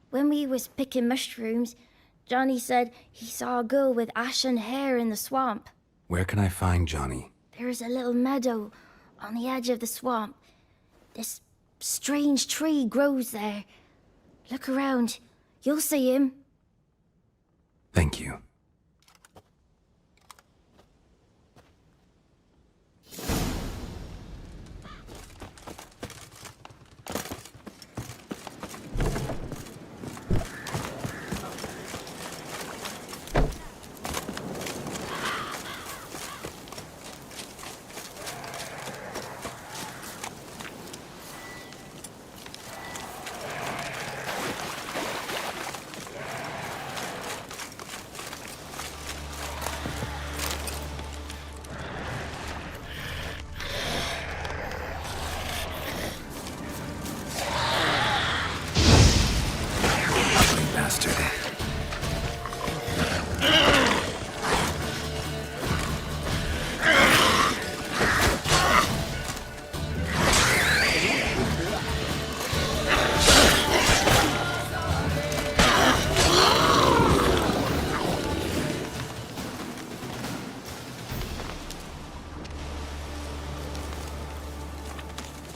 When we was picking mushrooms, Johnny said he saw a girl with ashen hair in the swamp. Where can I find Johnny? There's a little meadow on the edge of the swamp. This strange tree grows there. Look around. You'll see him. Thank you.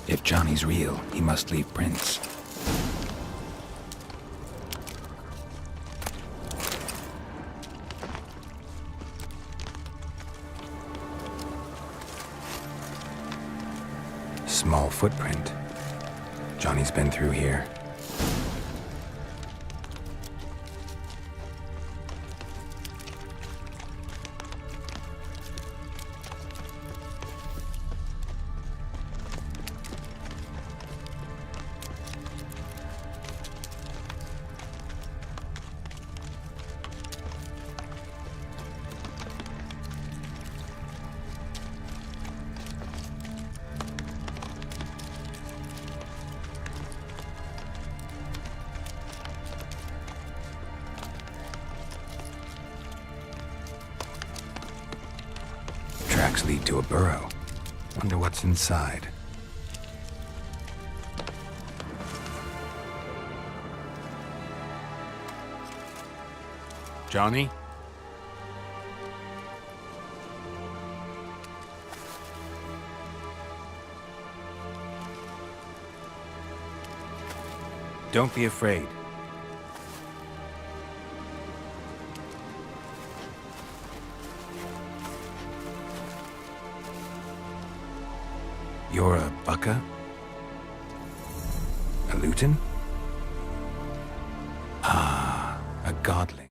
If Johnny's real, he must leave prints. small footprint. Johnny's been through here. Tracks lead to a burrow. Wonder what's inside. Johnny? Don't be afraid. You're a Bucca? A Luton? Ah, a godling.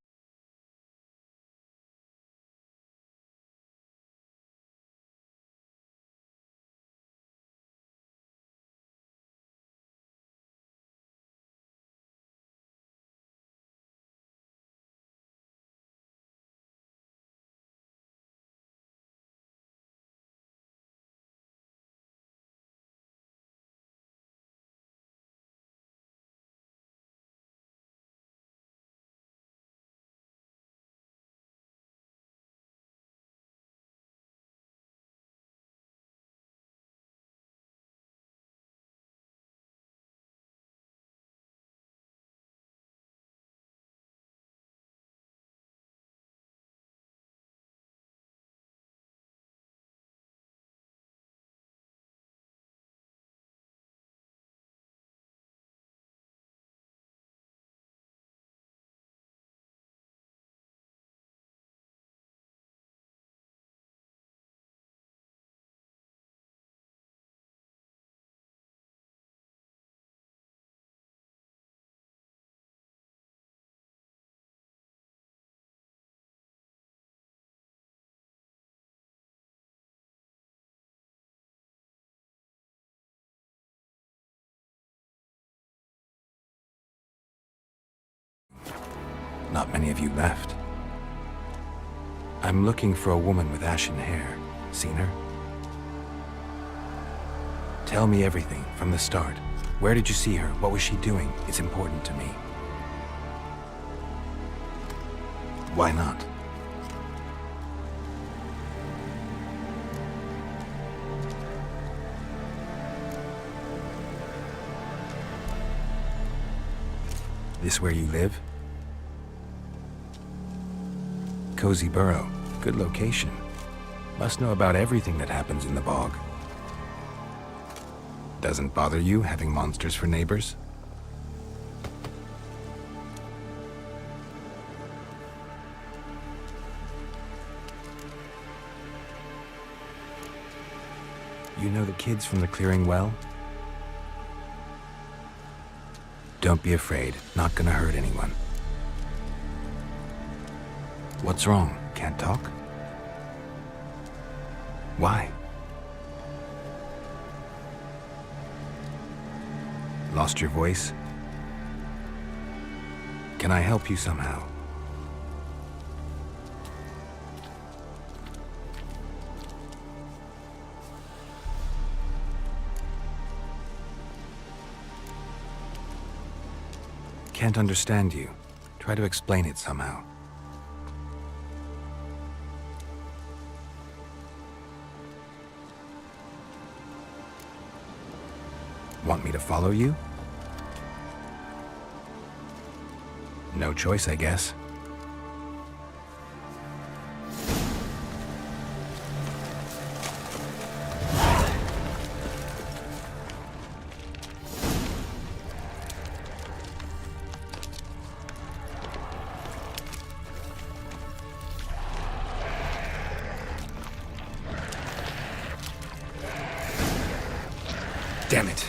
Not many of you left. I'm looking for a woman with ashen hair. Seen her? Tell me everything from the start. Where did you see her? What was she doing? It's important to me. Why not? This where you live? Cozy burrow. Good location. Must know about everything that happens in the bog. Doesn't bother you having monsters for neighbors? You know the kids from the clearing well? Don't be afraid. Not gonna hurt anyone. What's wrong? Can't talk? Why? Lost your voice? Can I help you somehow? Can't understand you. Try to explain it somehow. Want me to follow you? No choice, I guess. Damn it.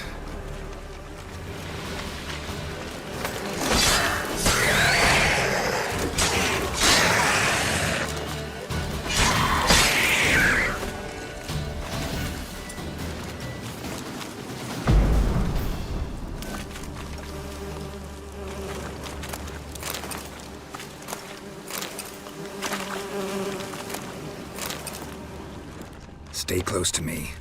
Stay close to me.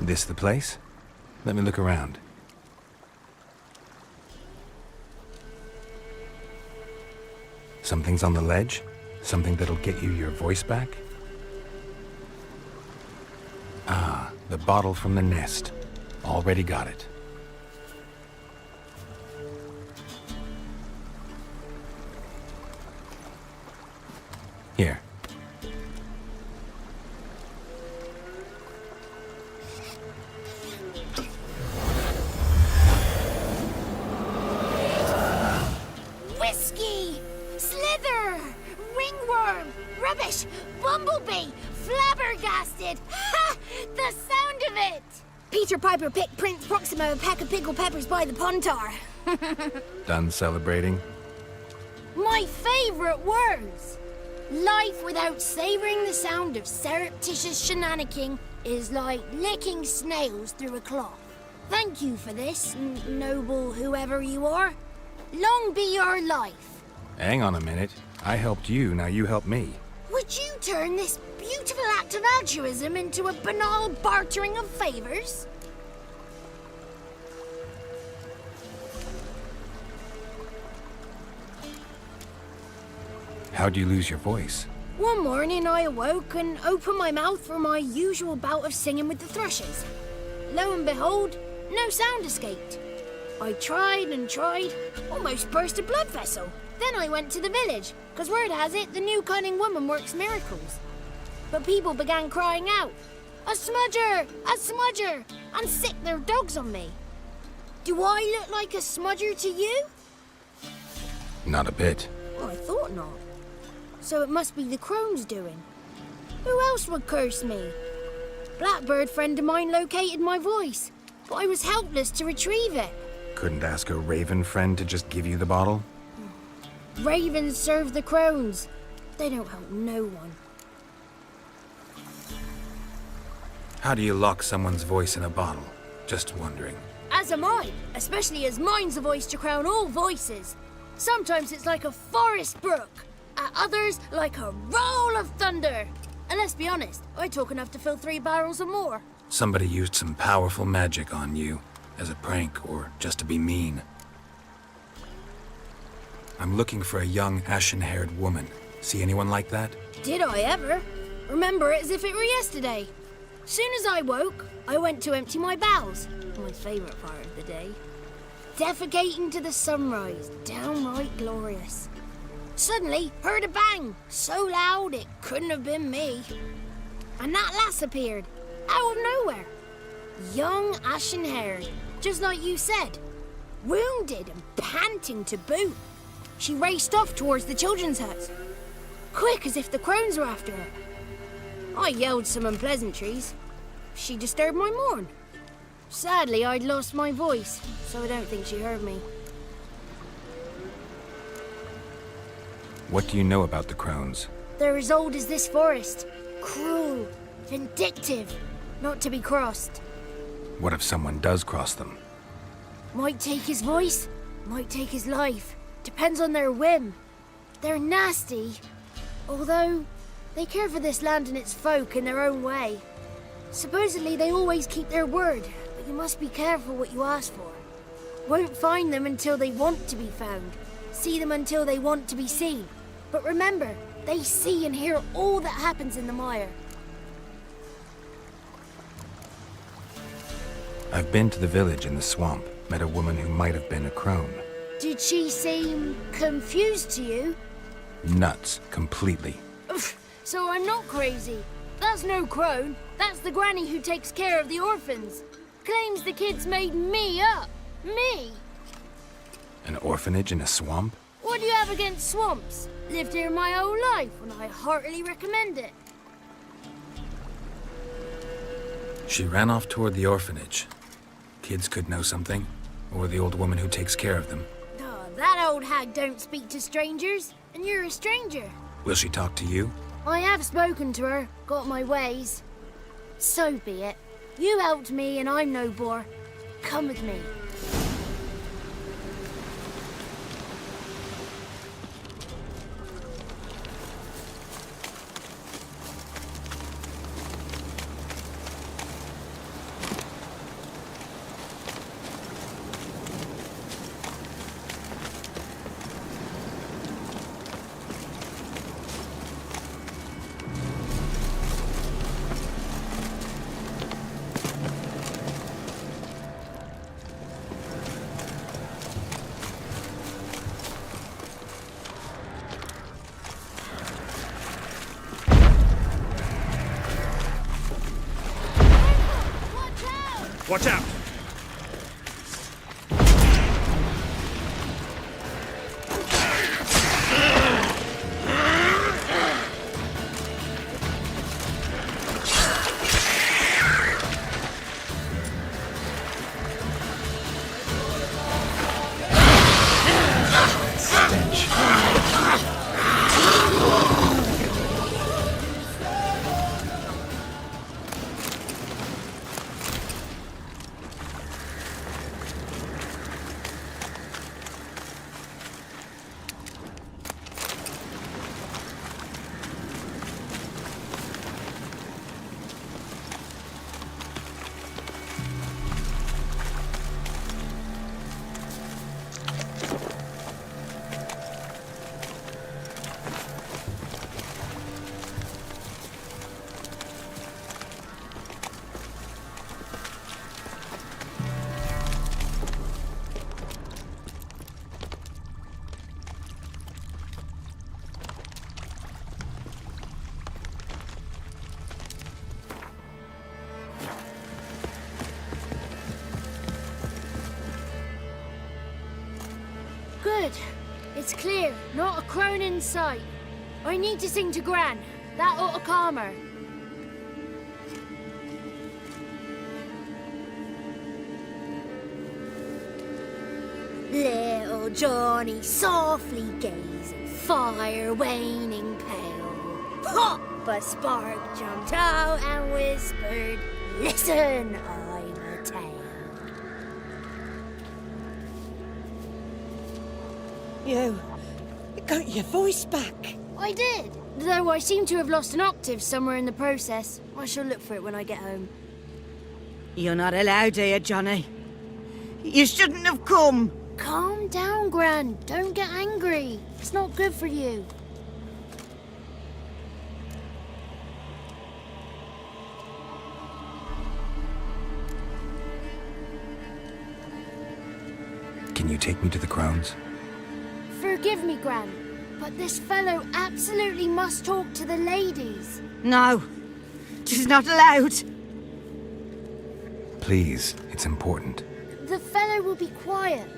This the place? Let me look around. Something's on the ledge? Something that'll get you your voice back? Ah, the bottle from the nest. Already got it. Here. Whiskey! Slither! Ringworm! Rubbish! Bumblebee! Flabbergasted! Ha! The sound of it! Peter Piper picked Prince Proximo a pack of pickled peppers by the Pontar. Done celebrating? My favorite words! Life without savoring the sound of surreptitious shenanigans is like licking snails through a cloth. Thank you for this, noble whoever you are. Long be your life. Hang on a minute. I helped you, now you help me. Would you turn this beautiful act of altruism into a banal bartering of favors? How'd you lose your voice? One morning I awoke and opened my mouth for my usual bout of singing with the thrushes. Lo and behold, no sound escaped. I tried and tried, almost burst a blood vessel. Then I went to the village, because word has it the new cunning woman works miracles. But people began crying out, "A smudger! A smudger!" and sicked their dogs on me. Do I look like a smudger to you? Not a bit. Well, I thought not. So it must be the crone's doing. Who else would curse me? Blackbird friend of mine located my voice, but I was helpless to retrieve it. Couldn't ask a raven friend to just give you the bottle? Ravens serve the crones. They don't help no one. How do you lock someone's voice in a bottle? Just wondering. As am I, especially as mine's a voice to crown all voices. Sometimes it's like a forest brook, at others like a roll of thunder. And let's be honest, I talk enough to fill 3 barrels or more. Somebody used some powerful magic on you, as a prank or just to be mean. I'm looking for a young, ashen-haired woman. See anyone like that? Did I ever? Remember it as if it were yesterday. Soon as I woke, I went to empty my bowels. My favourite part of the day. Defecating to the sunrise, downright glorious. Suddenly, heard a bang, so loud it couldn't have been me. And that lass appeared, out of nowhere. Young, ashen-haired, just like you said. Wounded and panting to boot. She raced off towards the children's huts. Quick as if the crones were after her. I yelled some unpleasantries. She disturbed my morn. Sadly, I'd lost my voice, so I don't think she heard me. What do you know about the crones? They're as old as this forest. Cruel, vindictive, not to be crossed. What if someone does cross them? Might take his voice, might take his life. Depends on their whim. They're nasty, although they care for this land and its folk in their own way. Supposedly they always keep their word, but you must be careful what you ask for. Won't find them until they want to be found. See them until they want to be seen. But remember, they see and hear all that happens in the mire. I've been to the village in the swamp, met a woman who might have been a crone. Did she seem confused to you? Nuts, completely. So I'm not crazy. That's no crone. That's the granny who takes care of the orphans. Claims the kids made me up. Me! An orphanage in a swamp? What do you have against swamps? Lived here my whole life, and I heartily recommend it. She ran off toward the orphanage. Kids could know something, or the old woman who takes care of them. Oh, that old hag don't speak to strangers, and you're a stranger. Will she talk to you? I have spoken to her, got my ways. So be it. You helped me, and I'm no bore. Come with me. Watch out! Good. It's clear. Not a crone in sight. I need to sing to Gran. That ought to calm her. Little Johnny softly gazing, fire waning pale. Pop! A spark jumped out and whispered, "Listen, I'm a tale." You got your voice back. I did, though I seem to have lost an octave somewhere in the process. I shall look for it when I get home. You're not allowed here, Johnny. You shouldn't have come. Calm down, Gran. Don't get angry. It's not good for you. Can you take me to the Crones? Forgive me, Gran, but this fellow absolutely must talk to the ladies. No, she's not allowed. Please, it's important. The fellow will be quiet.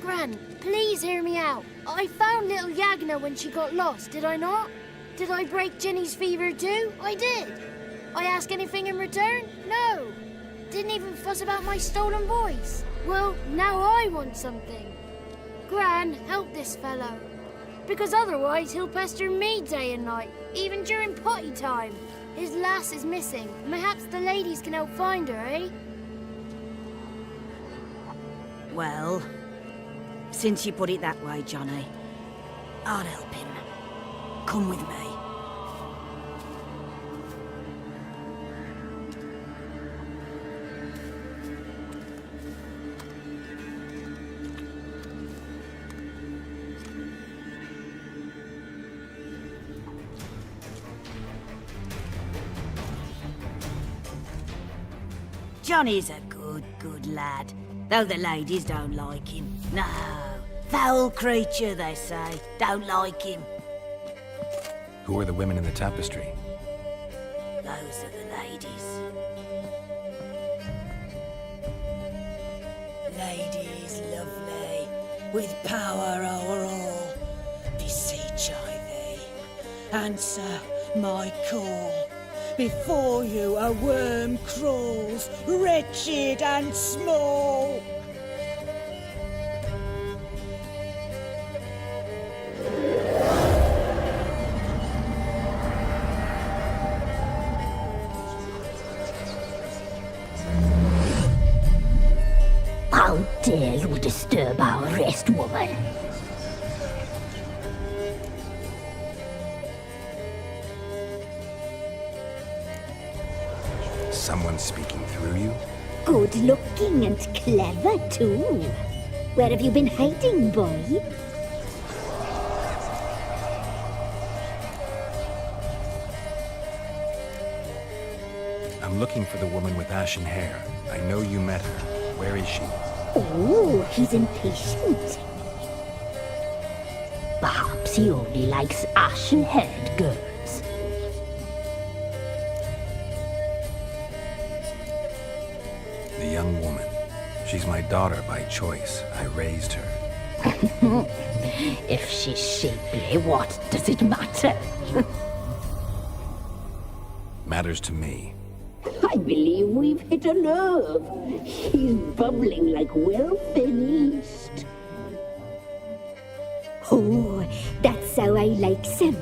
Gran, please hear me out. I found little Yagna when she got lost, did I not? Did I break Ginny's fever too? I did. I ask anything in return? No. Didn't even fuss about my stolen voice. Well, now I want something. Gran, help this fellow. Because otherwise he'll pester me day and night, even during potty time. His lass is missing. Perhaps the ladies can help find her, eh? Well, since you put it that way, Johnny, I'll help him. Come with me. Johnny's a good lad, though the ladies don't like him. No, foul creature, they say. Don't like him. Who are the women in the tapestry? Those are the ladies. Ladies lovely, with power o'er all. Beseech I thee, answer my call. Before you a worm crawls, wretched and small. How dare you disturb our rest, woman? Someone speaking through you? Good looking and clever, too. Where have you been hiding, boy? I'm looking for the woman with ashen hair. I know you met her. Where is she? Oh, he's impatient. Perhaps he only likes ashen-haired girls. The young woman. She's my daughter by choice. I raised her. If she's shapely, what does it matter? Matters to me. I believe we've hit a nerve. He's bubbling like well-fed yeast. Oh, that's how I like him.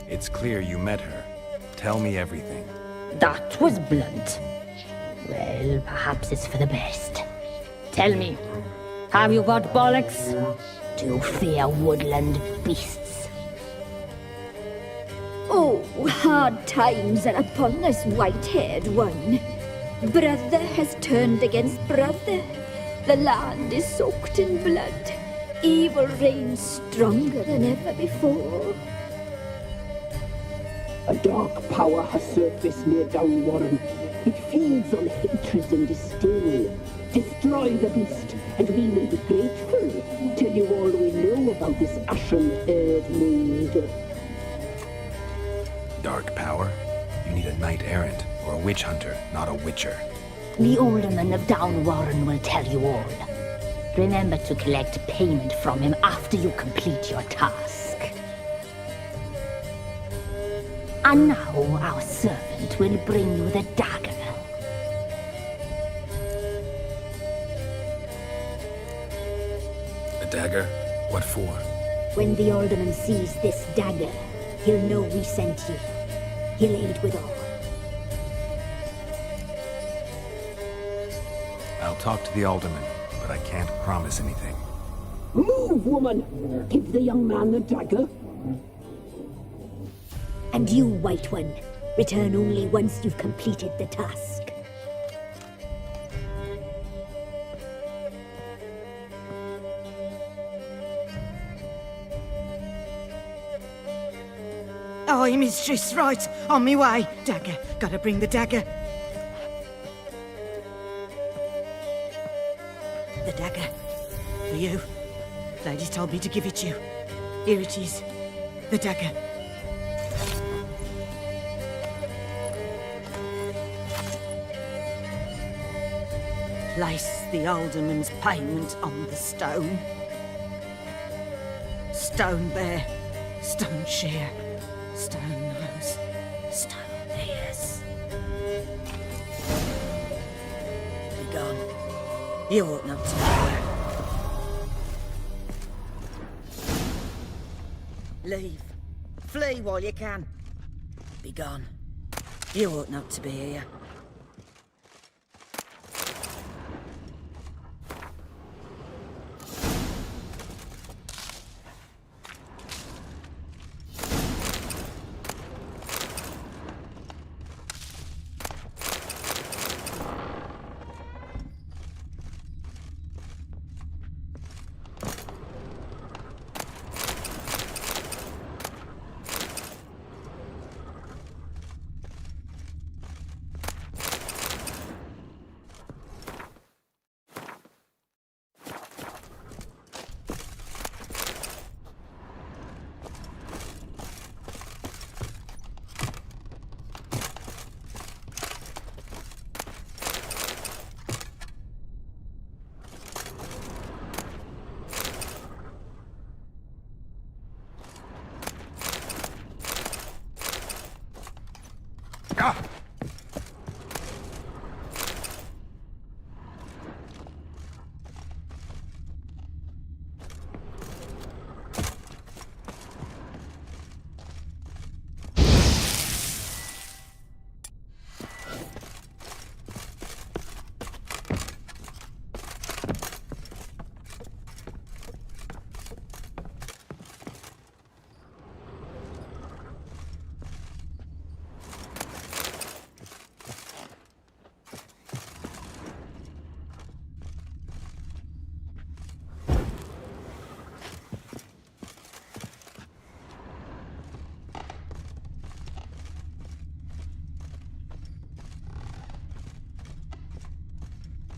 It's clear you met her. Tell me everything. That was blunt. Well, perhaps it's for the best. Tell me, have you got bollocks? Do you fear woodland beasts? Oh, hard times are upon us, white-haired one. Brother has turned against brother. The land is soaked in blood. Evil reigns stronger than ever before. A dark power has surfaced near Downwarren. It feeds on hatred and disdain. Destroy the beast, and we will be grateful. Tell you all we know about this ashen-haired maid. Dark power? You need a knight-errant or a witch hunter, not a witcher. The alderman of Downwarren will tell you all. Remember to collect payment from him after you complete your task. And now our servant will bring you the dagger. A dagger? What for? When the alderman sees this dagger, he'll know we sent you. He'll aid with all. I'll talk to the alderman, but I can't promise anything. Move, woman! Give the young man the dagger. And you, White One, return only once you've completed the task. Aye, mistress, right. On me way. Dagger. Gotta bring the dagger. The dagger. For you. Lady told me to give it you. Here it is. The dagger. Place the alderman's payment on the stone. Stone there. Stone shear. Stone nose, stone ears. Be gone. You ought not to be here. Leave. Flee while you can. Be gone. You ought not to be here.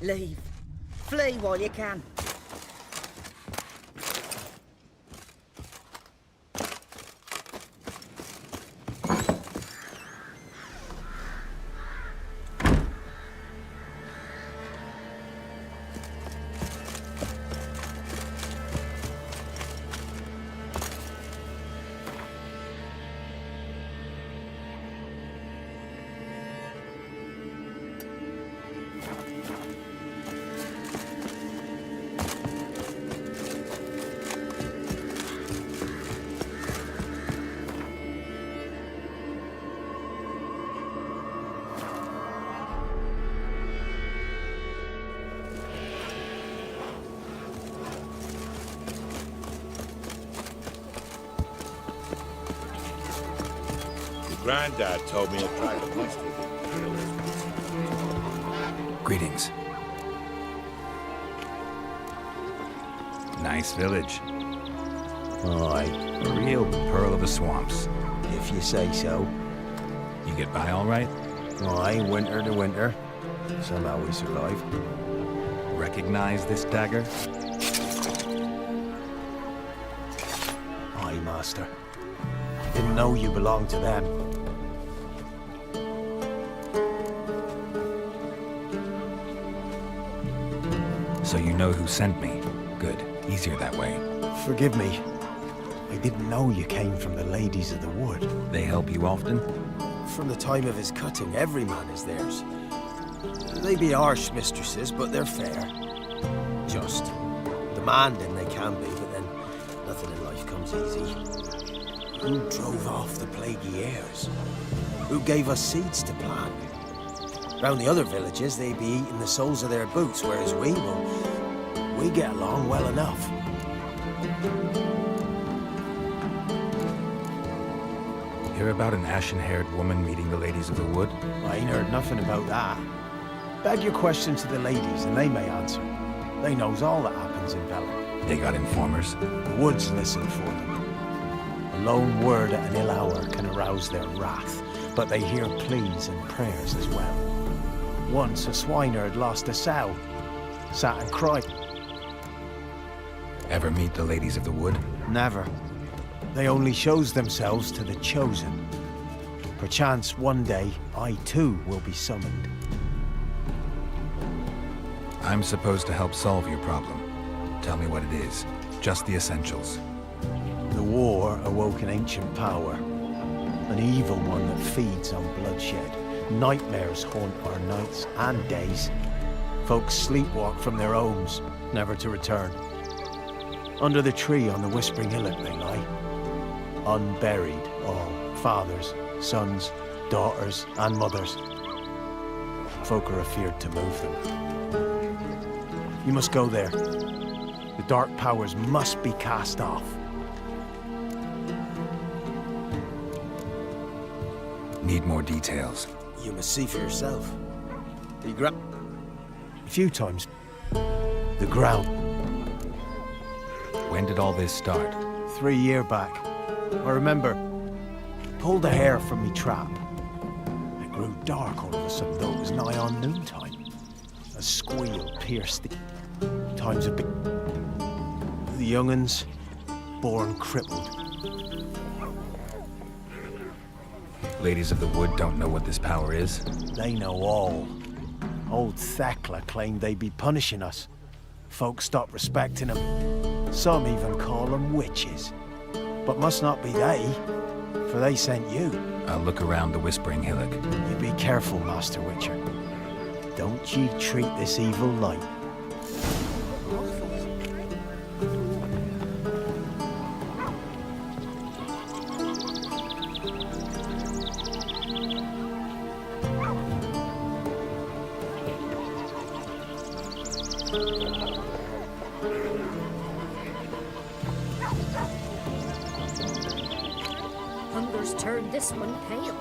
Leave. Flee while you can. Granddad told me a dragon must have Greetings. Nice village. Aye. A real pearl of the swamps. If you say so. You get by all right? Aye, winter to winter. Somehow we survive. Recognize this dagger? Aye, master. Didn't know you belonged to them. So you know who sent me. Good. Easier that way. Forgive me. I didn't know you came from the Ladies of the Wood. They help you often? From the time of his cutting, every man is theirs. They be harsh mistresses, but they're fair. Just. Demanding they can be, but then nothing in life comes easy. Who drove off the plaguey airs? Who gave us seeds to plant? Round the other villages, they be eating the soles of their boots, whereas we get along well enough. Hear about an ashen-haired woman meeting the Ladies of the Wood? I ain't heard nothing about that. Beg your question to the ladies, and they may answer. They knows all that happens in Velen. They got informers? The woods listen for them. A lone word at an ill hour can arouse their wrath, but they hear pleas and prayers as well. Once a swineherd lost a sow, sat and cried. Ever meet the Ladies of the Wood? Never. They only shows themselves to the chosen. Perchance one day, I too will be summoned. I'm supposed to help solve your problem. Tell me what it is. Just the essentials. The war awoke an ancient power. An evil one that feeds on bloodshed. Nightmares haunt our nights and days. Folks sleepwalk from their homes, never to return. Under the tree on the Whispering Hillock they lie. Unburied all, fathers, sons, daughters, and mothers. Folk are afeard to move them. You must go there. The dark powers must be cast off. Need more details. You must see for yourself. A few times. The ground. When did all this start? 3 years back. I remember, pulled a hair from me trap. It grew dark all of a sudden, though it was nigh on noontime. A squeal pierced the times a bit. The young'uns, born crippled. Ladies of the Wood don't know what this power is? They know all. Old Thekla claimed they'd be punishing us. Folks stopped respecting them. Some even call them witches. But must not be they, for they sent you. I'll look around the Whispering Hillock. You be careful, Master Witcher. Don't ye treat this evil light. Hunger's turned this one pale.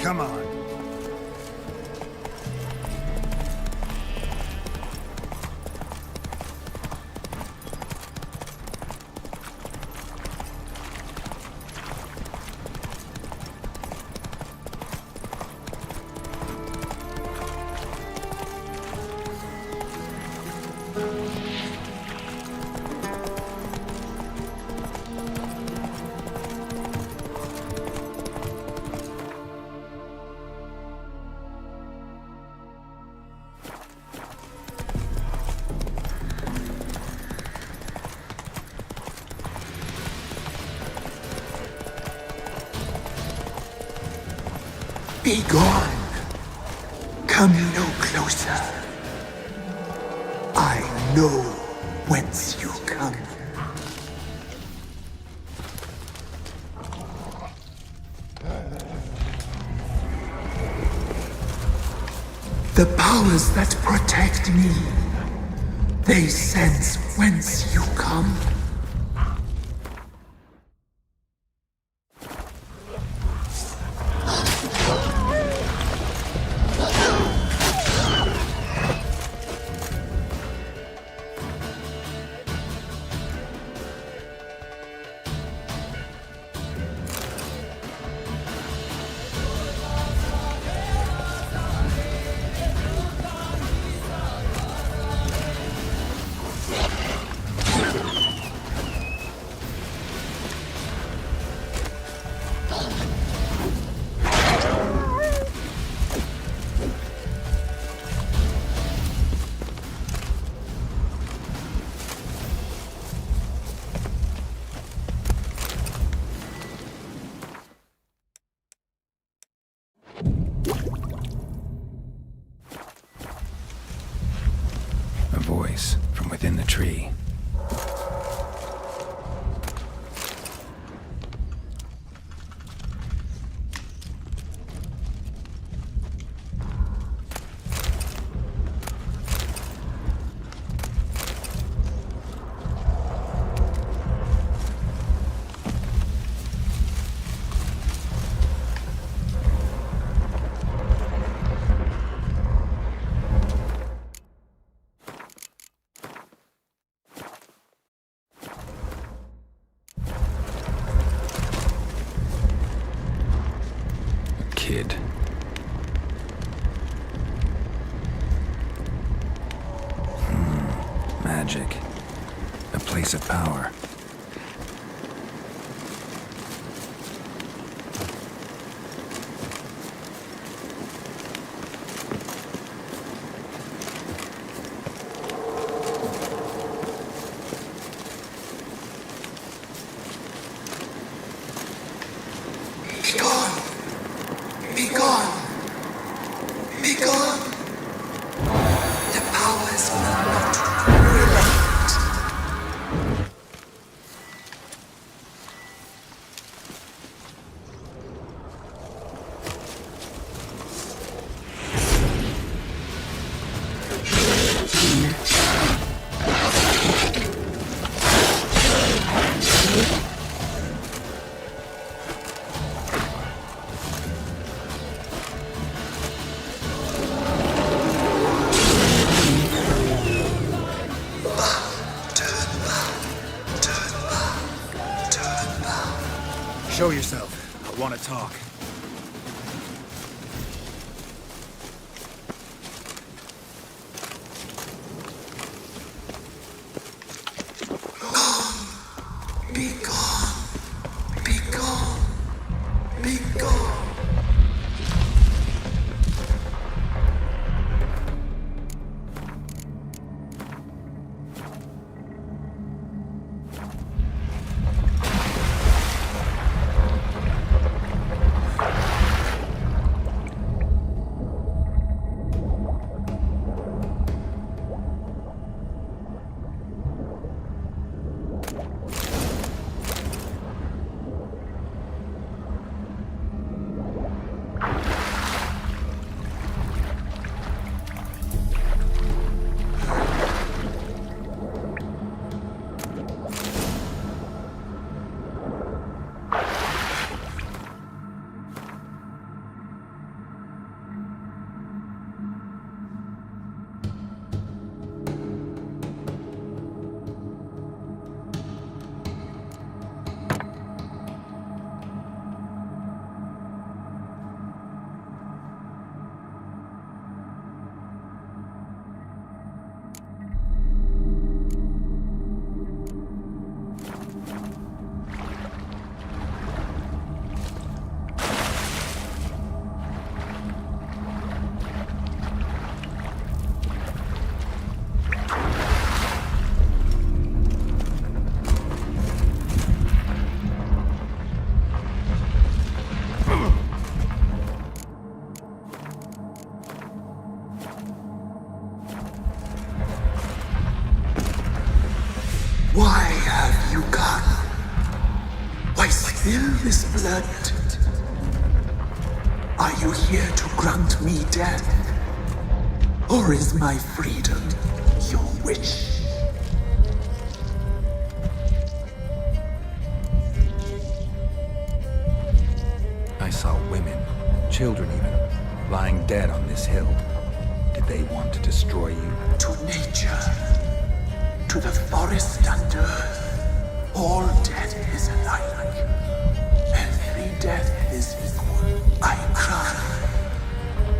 Come on. Be gone. Come no closer. I know whence you come. The powers that protect me, they sense whence you come. A voice from within the tree. Kid. Magic. A place of power. Be gone. Be gone. Be gone. The powers will not relent. Show yourself. I want to talk. Be gone. Be gone. Be gone. spill this blood? Are you here to grant me death? Or is my freedom your wish? I saw women, children even, lying dead on this hill. Did they want to destroy you? To nature, to the forest and earth, all death is alike. Every death is equal. I cry,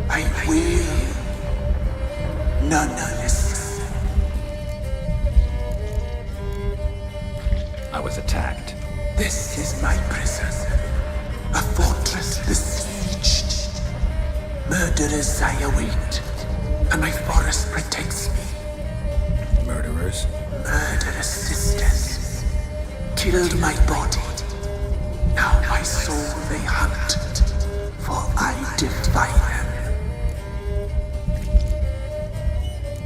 I wail, none listen. I was attacked. This is my prison, a fortress besieged. Murderers I await, and my forest protects me. Murderers? Murderous sisters killed my body. Now my soul they hunt, for I defy them.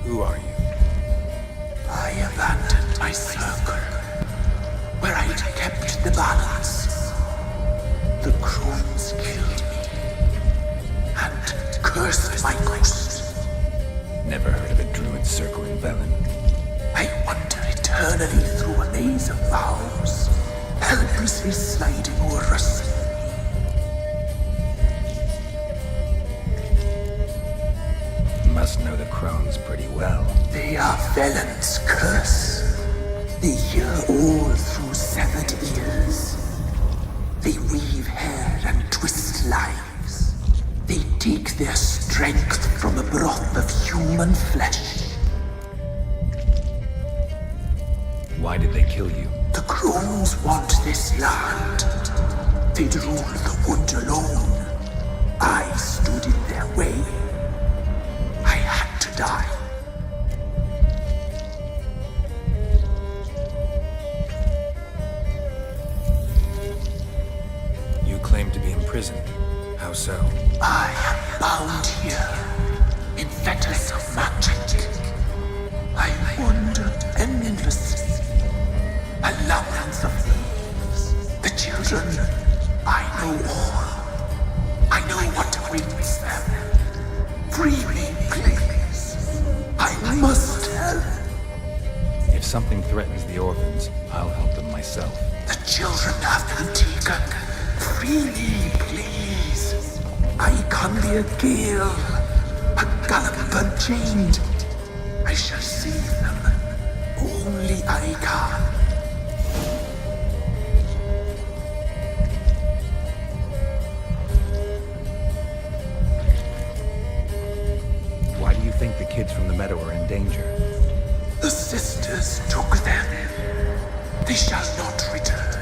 Who are you? I abandoned my circle, where I'd kept the balance. The crones killed me, and cursed my ghost. Never heard of a druid circle in Velen. I wander eternally through a maze of vows, helplessly sliding o'er rust. Must know the crones pretty well. They are Velen's curse. They hear all through severed ears. They weave hair and twist lives. They take their strength from a broth of human flesh. Why did they kill you? The crones want this land. They'd rule the wood alone. I stood in their way. I had to die. You claim to be imprisoned. How so? I am bound here, in fetters of magic. I wander endlessly, a labyrinth of leaves. The children, I know all. I know what awaits them. Free me, please. I must help. If something threatens the orphans, I'll help them myself. The children have been taken. Free me, please. I can be a gale, a gallop unchained. I shall save them. Only I can. Why do you think the kids from the meadow are in danger? The sisters took them. They shall not return.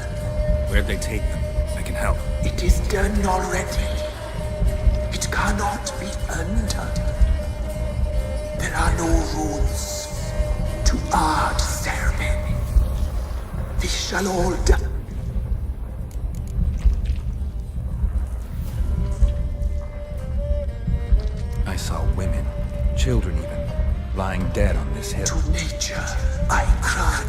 Where'd they take them? I can help. It is done already. It cannot be undone. There are no rules to our ceremony. They shall all die. I saw women, children even, lying dead on this hill. To nature, I cry.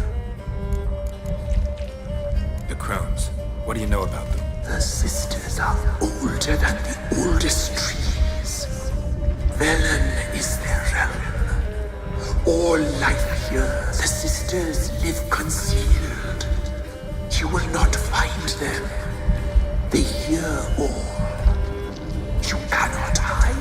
The crones, what do you know about them? The sisters are older than the oldest trees. Velen is their realm. All life here, the sisters live concealed. You will not find them. They hear all. You cannot hide.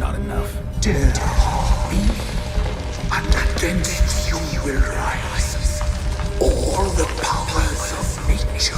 not enough. Dare harm me, and against you will rise all the powers of nature.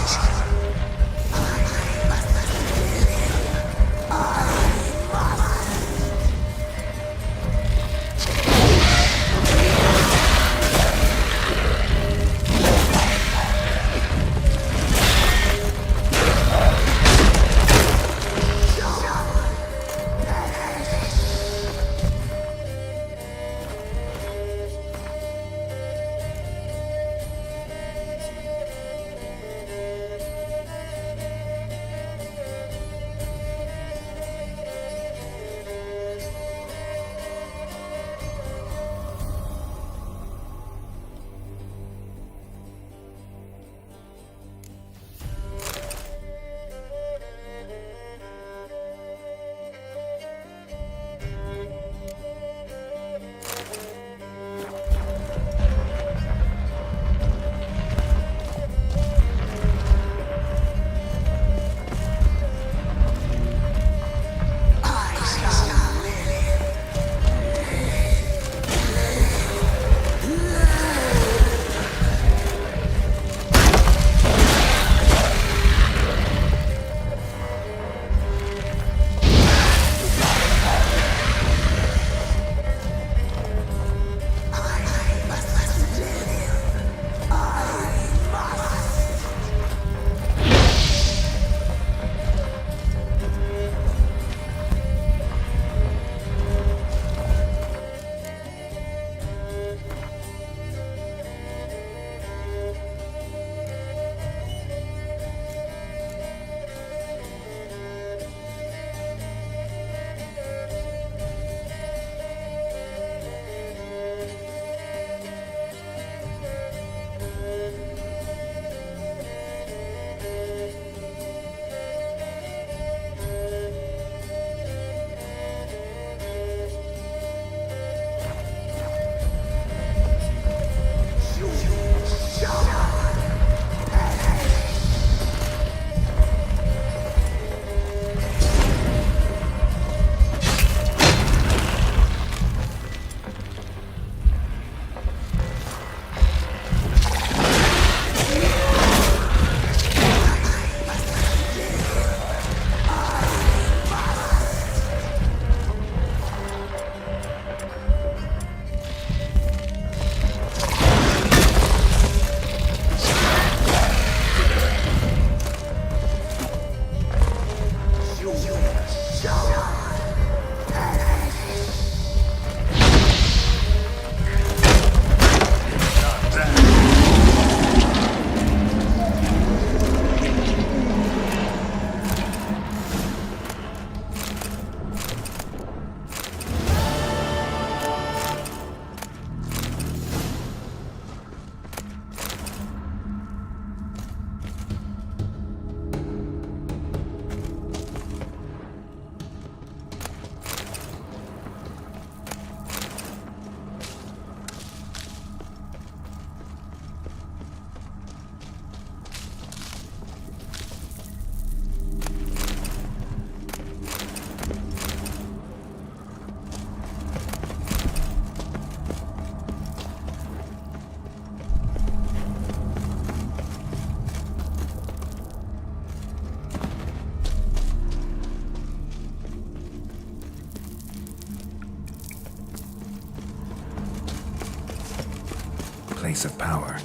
Place of power.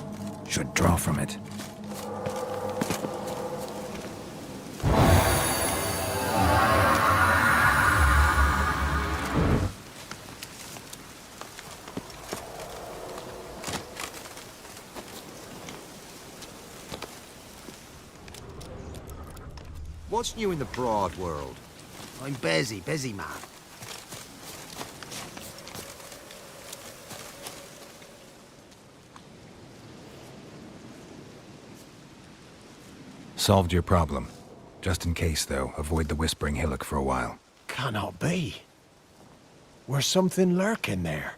Should draw from it. What's new in the broad world? I'm busy man. Solved your problem. Just in case, though, avoid the Whispering Hillock for a while. Cannot be. Where's something lurking there?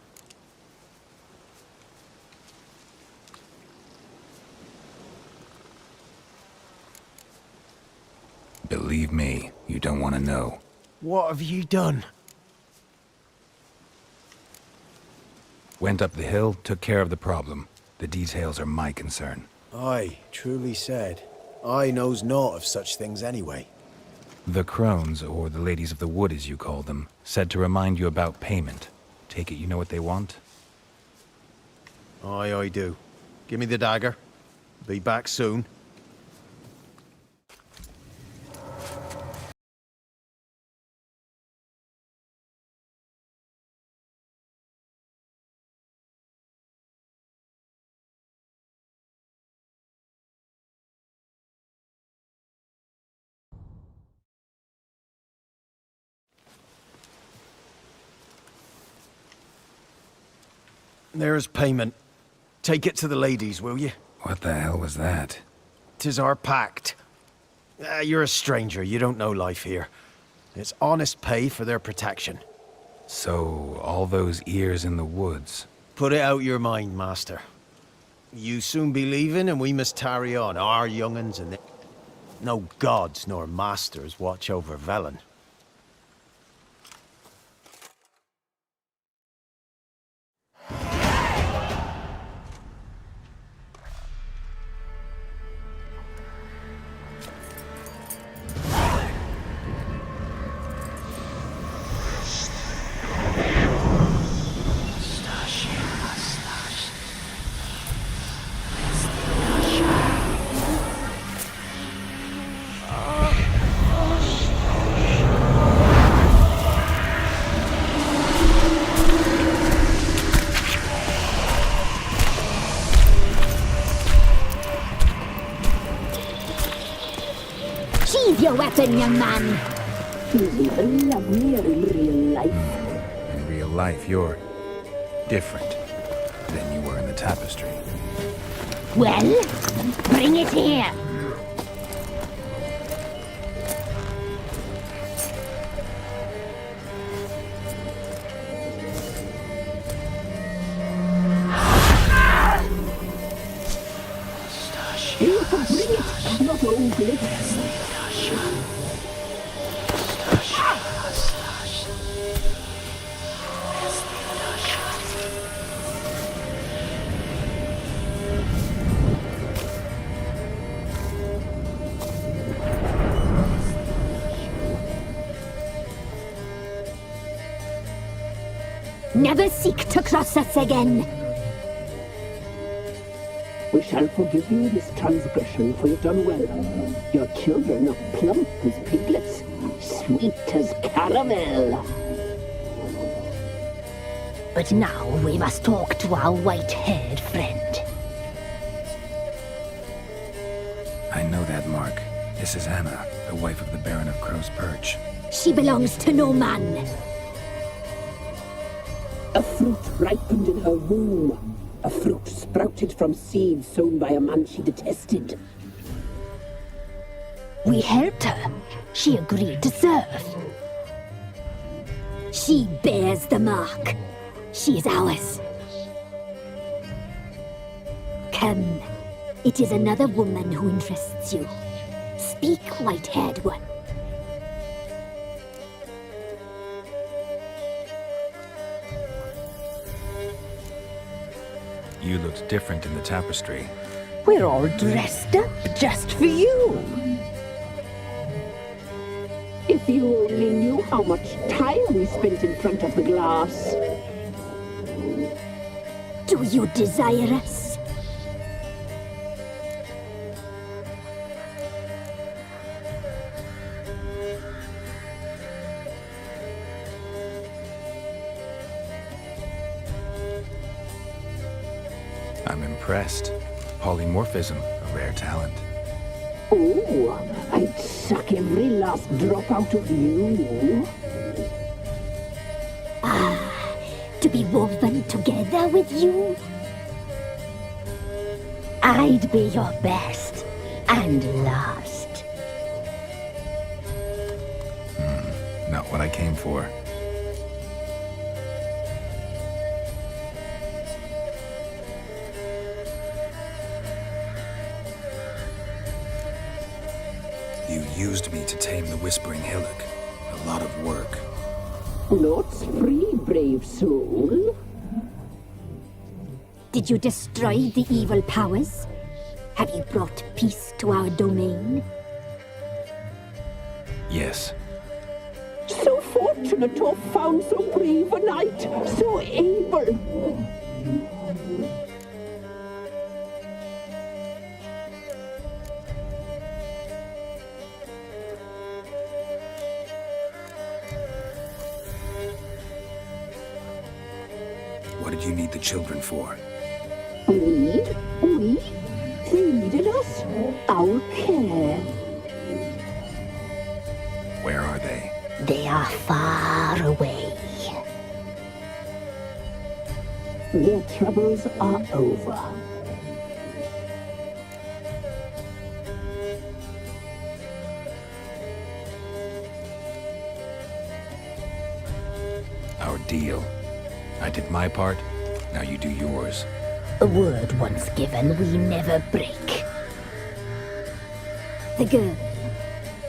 Believe me, you don't want to know. What have you done? Went up the hill, took care of the problem. The details are my concern. Aye, truly said. I knows naught of such things anyway. The crones, or the ladies of the wood as you call them, said to remind you about payment. Take it you know what they want? Aye, I do. Give me the dagger. Be back soon. There's payment. Take it to the ladies, will you? What the hell was that? 'Tis our pact. You're a stranger, you don't know life here. It's honest pay for their protection. So, all those ears in the woods. Put it out your mind, master. You soon be leaving and we must tarry on, our young'uns and no gods nor masters watch over Velen. Sheathe your weapon, young man. She's even lovelier in real life. In real life, you're different than you were in the tapestry. Well, bring it here. You can bring it, not only. Never seek to cross us again. We shall forgive you this transgression, for you've done well. Your children are plump as piglets, sweet as caramel. But now we must talk to our white-haired friend. I know that mark. This is Anna, the wife of the Baron of Crow's Perch. She belongs to no man. A fruit ripened in her womb. A fruit sprouted from seeds sown by a man she detested. We helped her. She agreed to serve. She bears the mark. She is ours. Come. It is another woman who interests you. Speak, white-haired one. You looked different in the tapestry. We're all dressed up just for you. If you only knew how much time we spent in front of the glass. Do you desire us? I'm impressed. Polymorphism, a rare talent. Oh, I'd suck every last drop out of you. Ah, to be woven together with you? I'd be your best and last. Not what I came for. You used me to tame the Whispering Hillock. A lot of work. Lots free, brave soul. Did you destroy the evil powers? Have you brought peace to our domain? Yes. So fortunate to have found so brave a knight, so able. What did you need the children for? Need? We? They needed us. Our care. Where are they? They are far away. Their troubles are over. Our deal. I did my part, now you do yours. A word once given, we never break. The girl.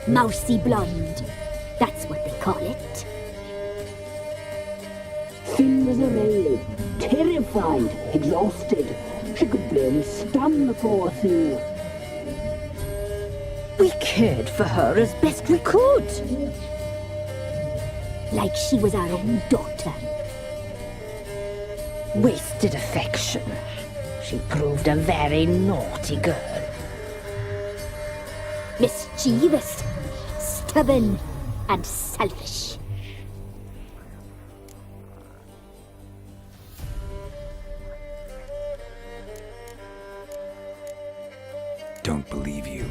Mousy blonde. That's what they call it. Thin as a rail. Terrified. Exhausted. She could barely stand, the poor thing. We cared for her as best we could. Like she was our own daughter. Wasted affection. She proved a very naughty girl. Mischievous, stubborn, and selfish. Don't believe you.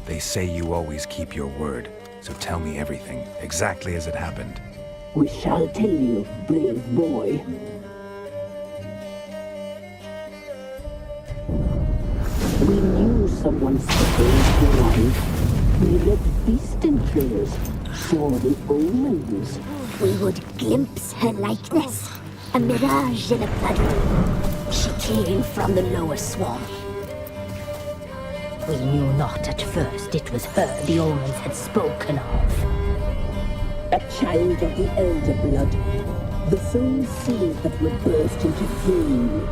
They say you always keep your word, so tell me everything, exactly as it happened. We shall tell you, brave boy. We knew someone saved your life. We left beast entrails, saw the omens. We would glimpse her likeness, a mirage in a puddle. She came from the lower swamp. We knew not at first it was her the omens had spoken of. A child of the elder blood, the sole seed that would burst into flame.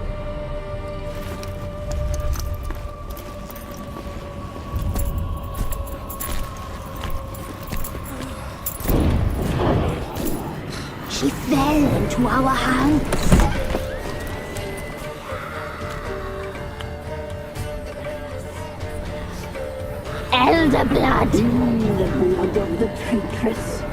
She fell into our hands. Elder blood. The blood of the traitress.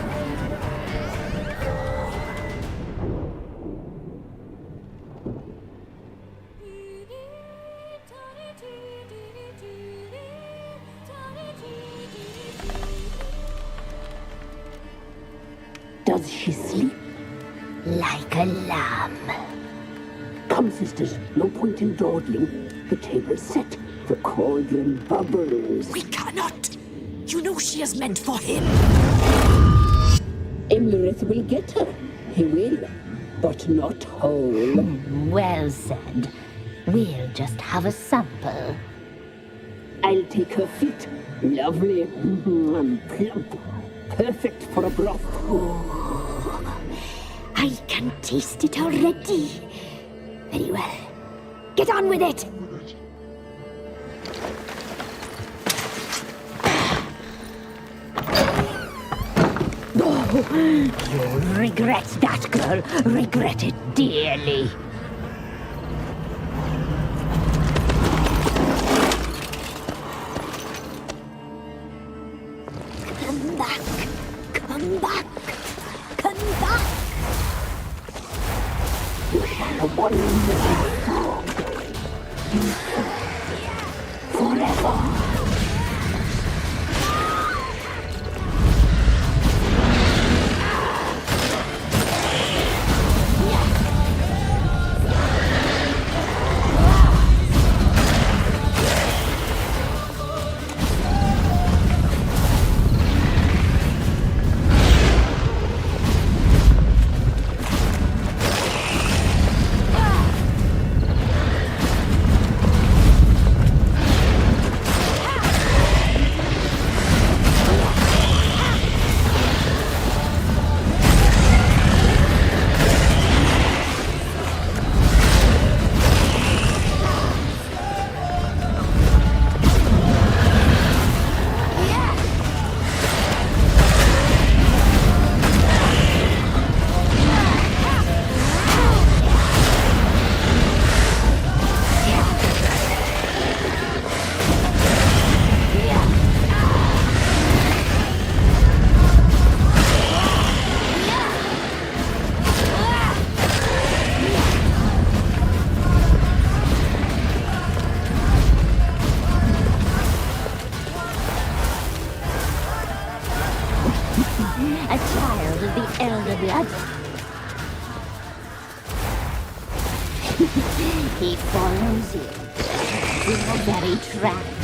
Does she sleep? Like a lamb. Come, sisters, no point in dawdling. The table's set, the cauldron bubbles. We cannot! You know she is meant for him! Imlerith will get her. He will, but not whole. Well said. We'll just have a sample. I'll take her feet. Lovely and plump. Perfect for a broth. Oh, I can taste it already. Very well. Get on with it! Oh, you'll regret that, girl. Regret it dearly. Come back. Come back. Come back. You shall wander forever. He follows you. Your very tracks.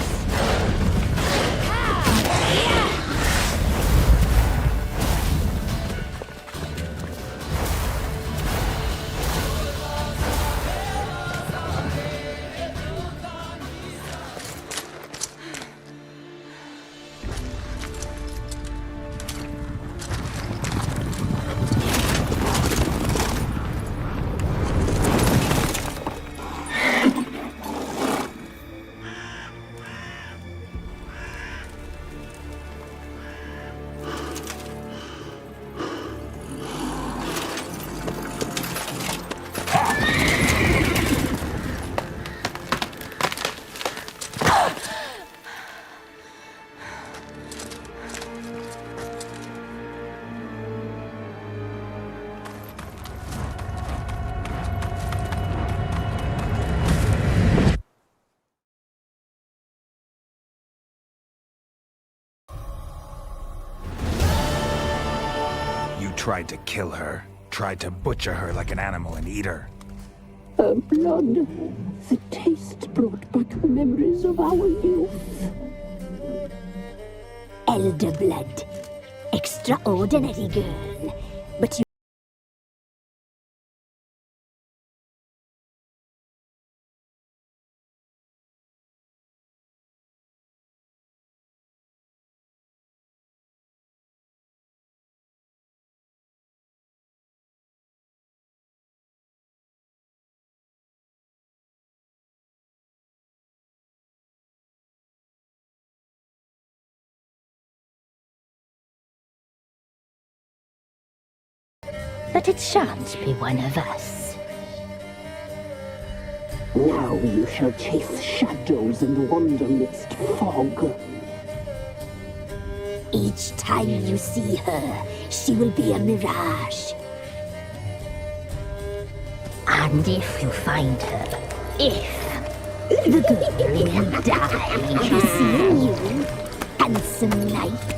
Tried to kill her. Tried to butcher her like an animal and eat her. Her blood. The taste brought back memories of our youth. Elder blood. Extraordinary girl. But you... But it shan't be one of us. Now you shall chase shadows and wander midst fog. Each time you see her, she will be a mirage. And if you find her, the girl will die for seeing you, handsome knight.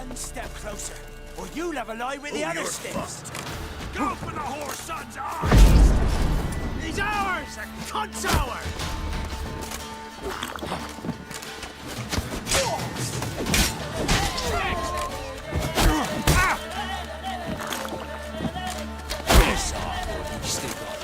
One step closer, or you'll have a lie with the other steps. Go for the whore's son's eyes! He's ours! A cunt's ours! Piss off, or you still got it.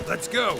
Let's go!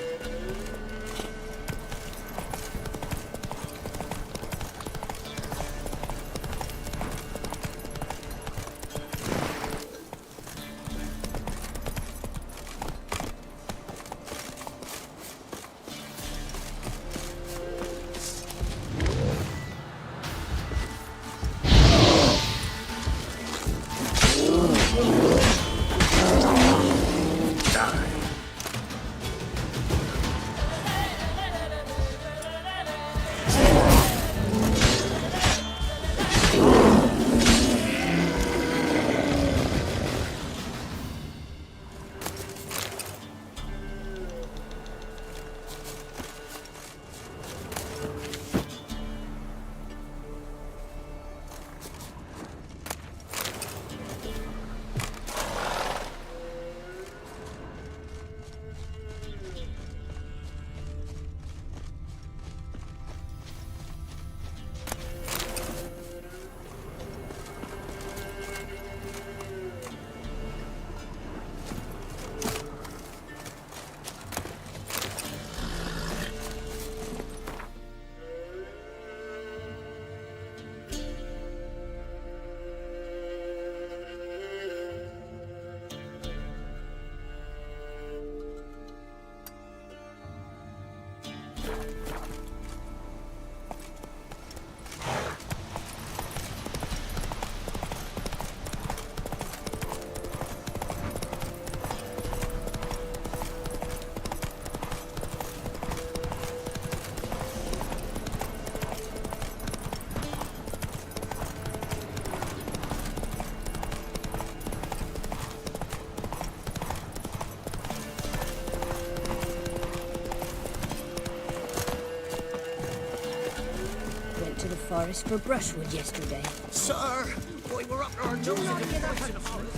Forest for brushwood yesterday. Sir, we were up our nose in the forest.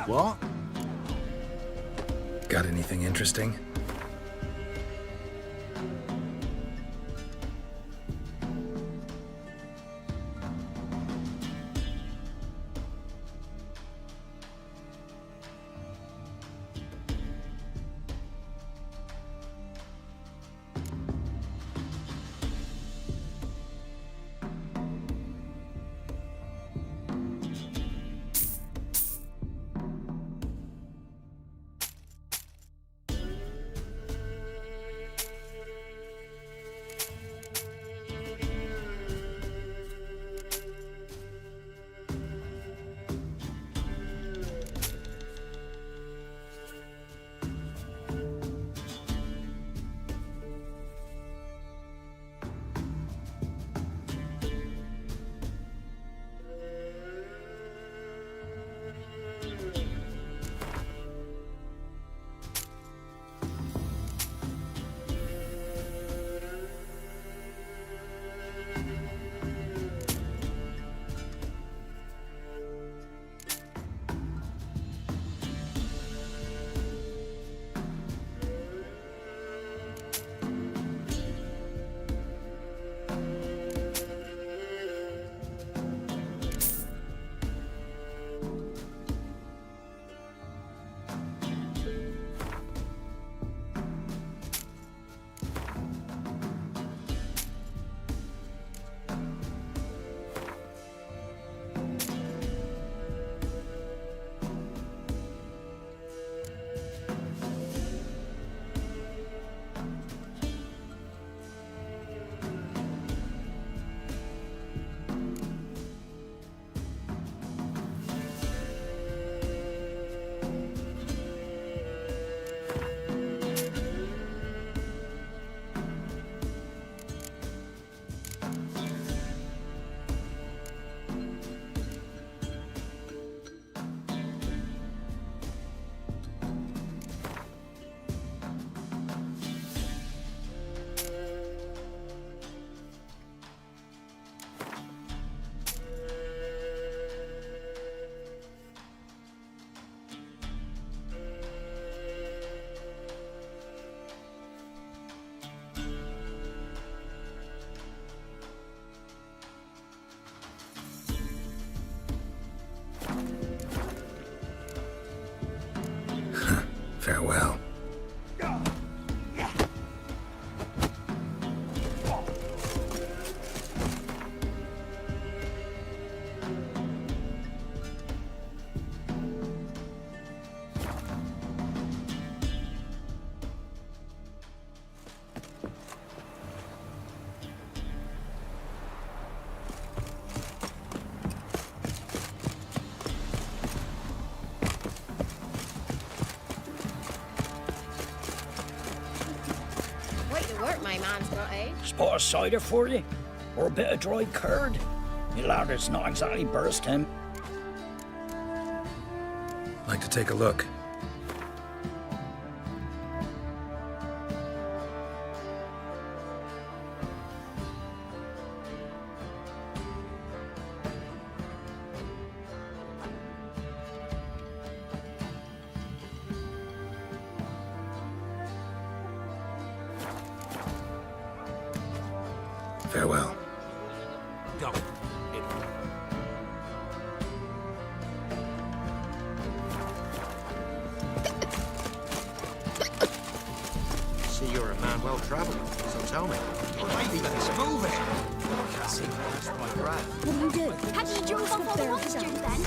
What? Got anything interesting? Farewell. Quite the work my man's got, eh? Spot of cider for you? Or a bit of dry curd? Me lad, it's not exactly burst him. Like to take a look. Farewell. Go. See, you're a man well traveled, so tell me. Let's move it. Can't see much my breath. What do you do? How did you drop off all the monsters then?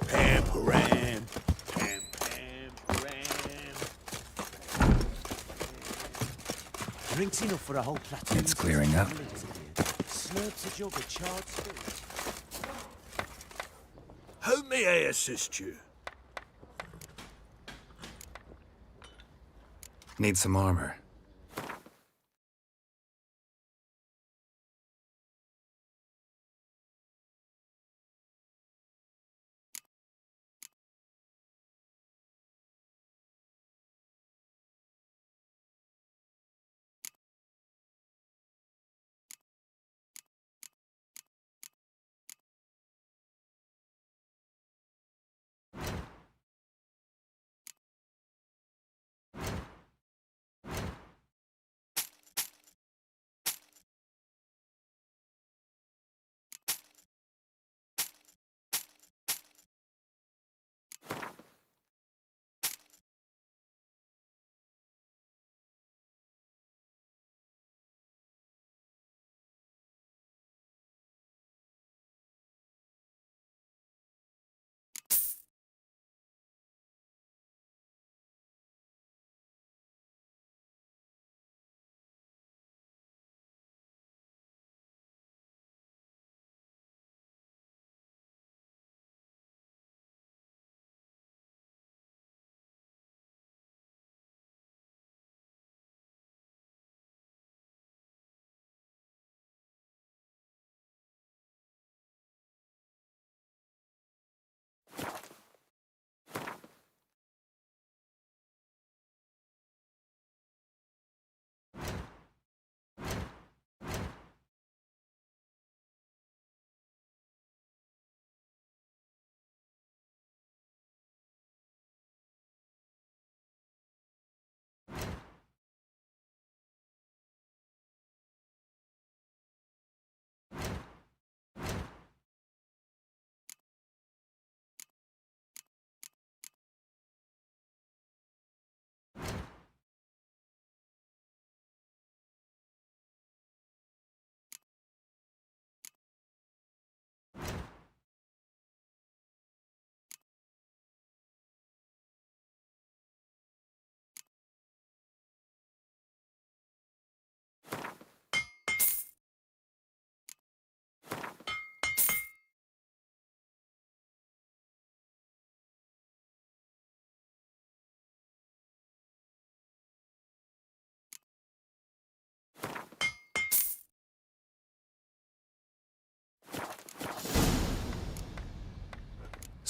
Pam, param. Pam, pam, param. Drinks enough for a whole platoon. It's clearing up. Slurps a jug of charred spirit. How may I assist you? Need some armor.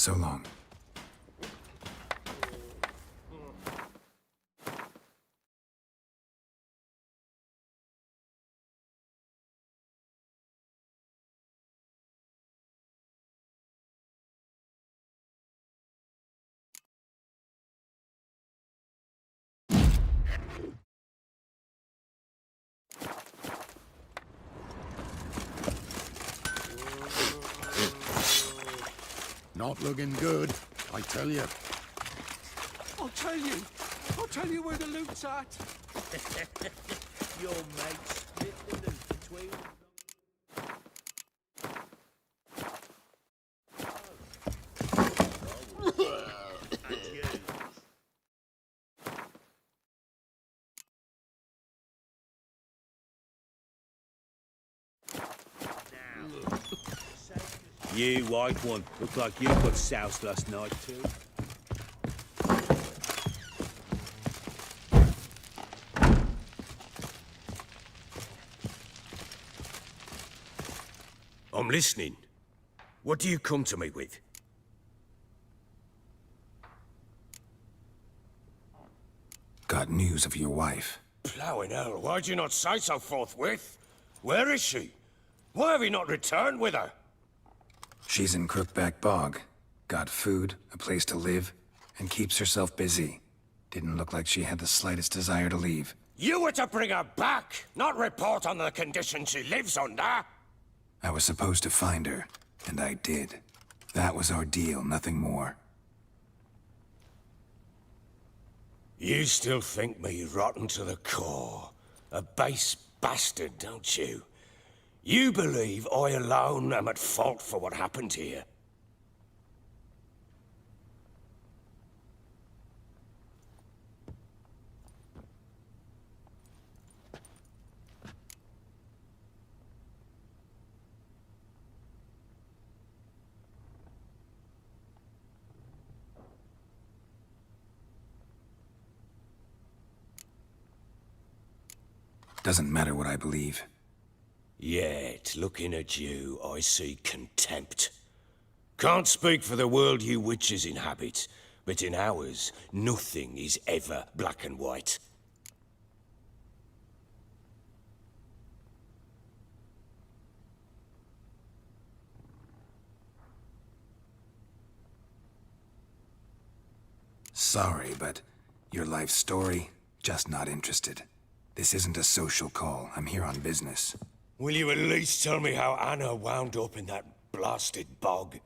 So long. Not looking good, I tell you. I'll tell you where the loot's at. Your mate split the loot between them. You white one, look like you got soused last night too. I'm listening. What do you come to me with? Got news of your wife. Plowing hell, why'd you not say so forthwith? Where is she? Why have you not returned with her? She's in Crookback Bog. Got food, a place to live, and keeps herself busy. Didn't look like she had the slightest desire to leave. You were to bring her back, not report on the condition she lives under. I was supposed to find her, and I did. That was our deal, nothing more. You still think me rotten to the core. A base bastard, don't you? You believe I alone am at fault for what happened here. Doesn't matter what I believe. Yet, looking at you, I see contempt. Can't speak for the world you witches inhabit, but in ours, nothing is ever black and white. Sorry, but your life story, just not interested. This isn't a social call. I'm here on business. Will you at least tell me how Anna wound up in that blasted bog?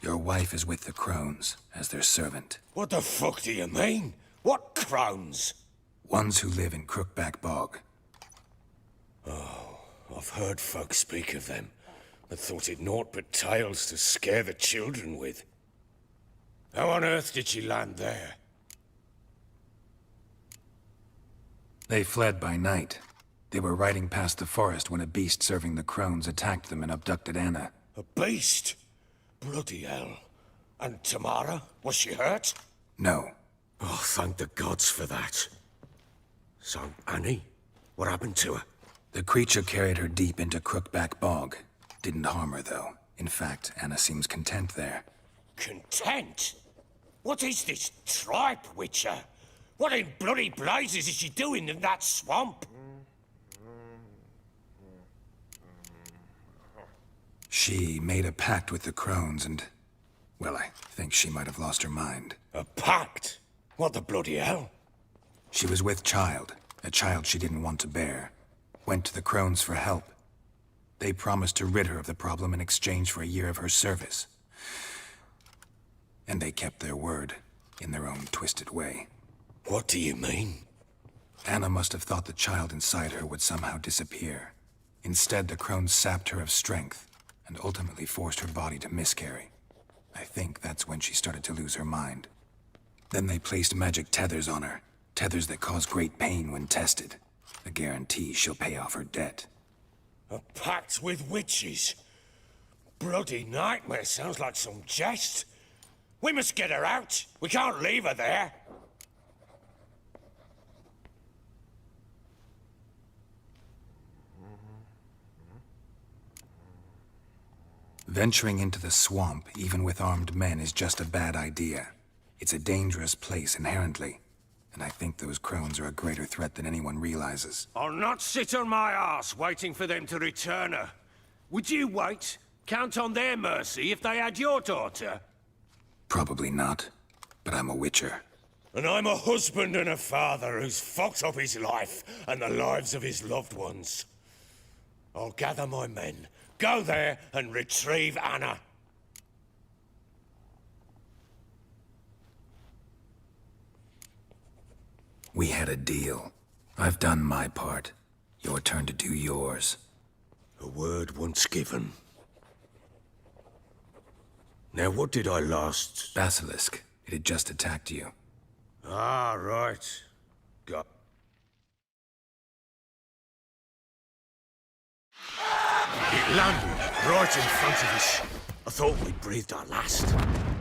Your wife is with the Crones, as their servant. What the fuck do you mean? What Crones? Ones who live in Crookback Bog. Oh, I've heard folk speak of them, but thought it naught but tales to scare the children with. How on earth did she land there? They fled by night. They were riding past the forest when a beast serving the Crones attacked them and abducted Anna. A beast? Bloody hell. And Tamara? Was she hurt? No. Oh, thank the gods for that. So, Annie? What happened to her? The creature carried her deep into Crookback Bog. Didn't harm her, though. In fact, Anna seems content there. Content? What is this tripe, Witcher? What in bloody blazes is she doing in that swamp? She made a pact with the Crones and... well, I think she might have lost her mind. A pact? What the bloody hell? She was with child, a child she didn't want to bear. Went to the Crones for help. They promised to rid her of the problem in exchange for a year of her service. And they kept their word, in their own twisted way. What do you mean? Anna must have thought the child inside her would somehow disappear. Instead, the Crones sapped her of strength, and ultimately forced her body to miscarry. I think that's when she started to lose her mind. Then they placed magic tethers on her, tethers that cause great pain when tested. A guarantee she'll pay off her debt. A pact with witches? Bloody nightmare, sounds like some jest. We must get her out. We can't leave her there. Venturing into the swamp, even with armed men, is just a bad idea. It's a dangerous place inherently, and I think those crones are a greater threat than anyone realizes. I'll not sit on my arse waiting for them to return her. Would you wait? Count on their mercy if they had your daughter? Probably not, but I'm a witcher. And I'm a husband and a father who's fucked up his life and the lives of his loved ones. I'll gather my men, go there and retrieve Anna. We had a deal. I've done my part. Your turn to do yours. A word once given. Now what did I last... Basilisk. It had just attacked you. Ah, right. Got... It landed right in front of us. I thought we'd breathed our last.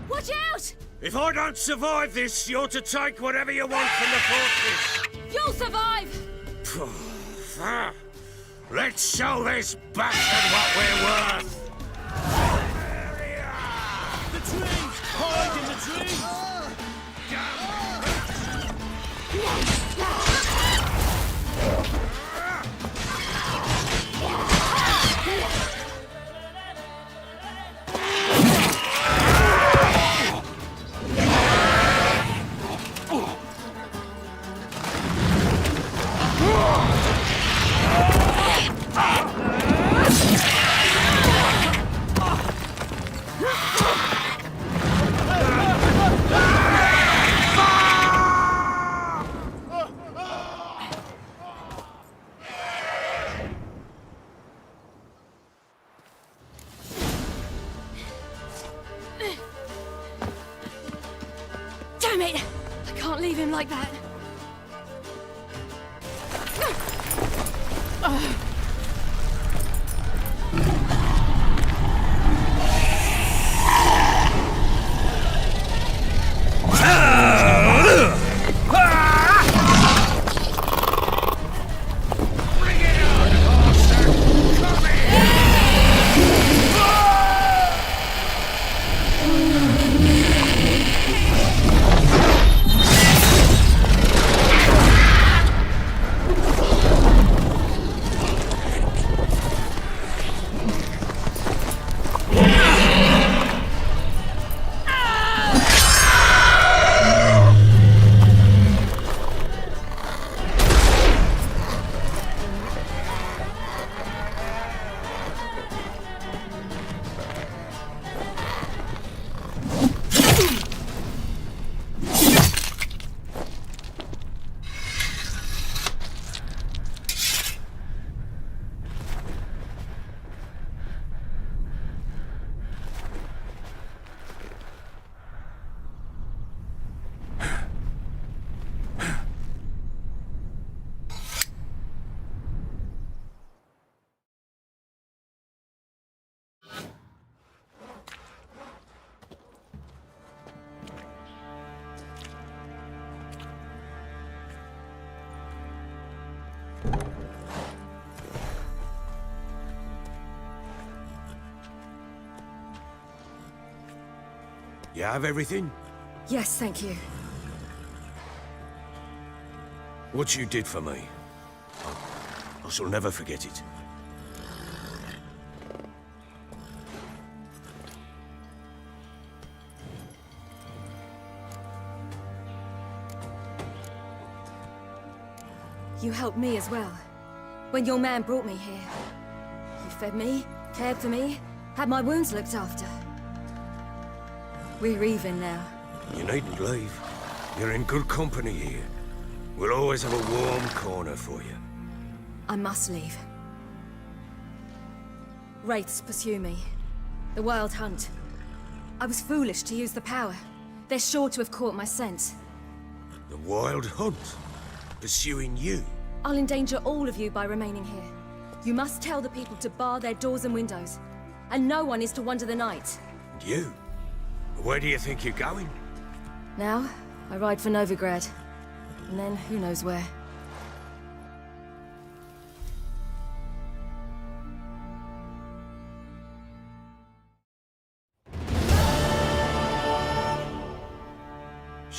Watch out! If I don't survive this, you're to take whatever you want from the fortress. You'll survive! Let's show this bastard what we're worth! The trees! Hide in the trees! Damn it! I can't leave him like that. You have everything? Yes, thank you. What you did for me. I shall never forget it. You helped me as well. When your man brought me here. You fed me, cared for me, had my wounds looked after. We're even now. You needn't leave. You're in good company here. We'll always have a warm corner for you. I must leave. Wraiths pursue me. The Wild Hunt. I was foolish to use the power. They're sure to have caught my scent. The Wild Hunt? Pursuing you? I'll endanger all of you by remaining here. You must tell the people to bar their doors and windows. And no one is to wander the night. And you? Where do you think you're going? Now, I ride for Novigrad. And then, who knows where.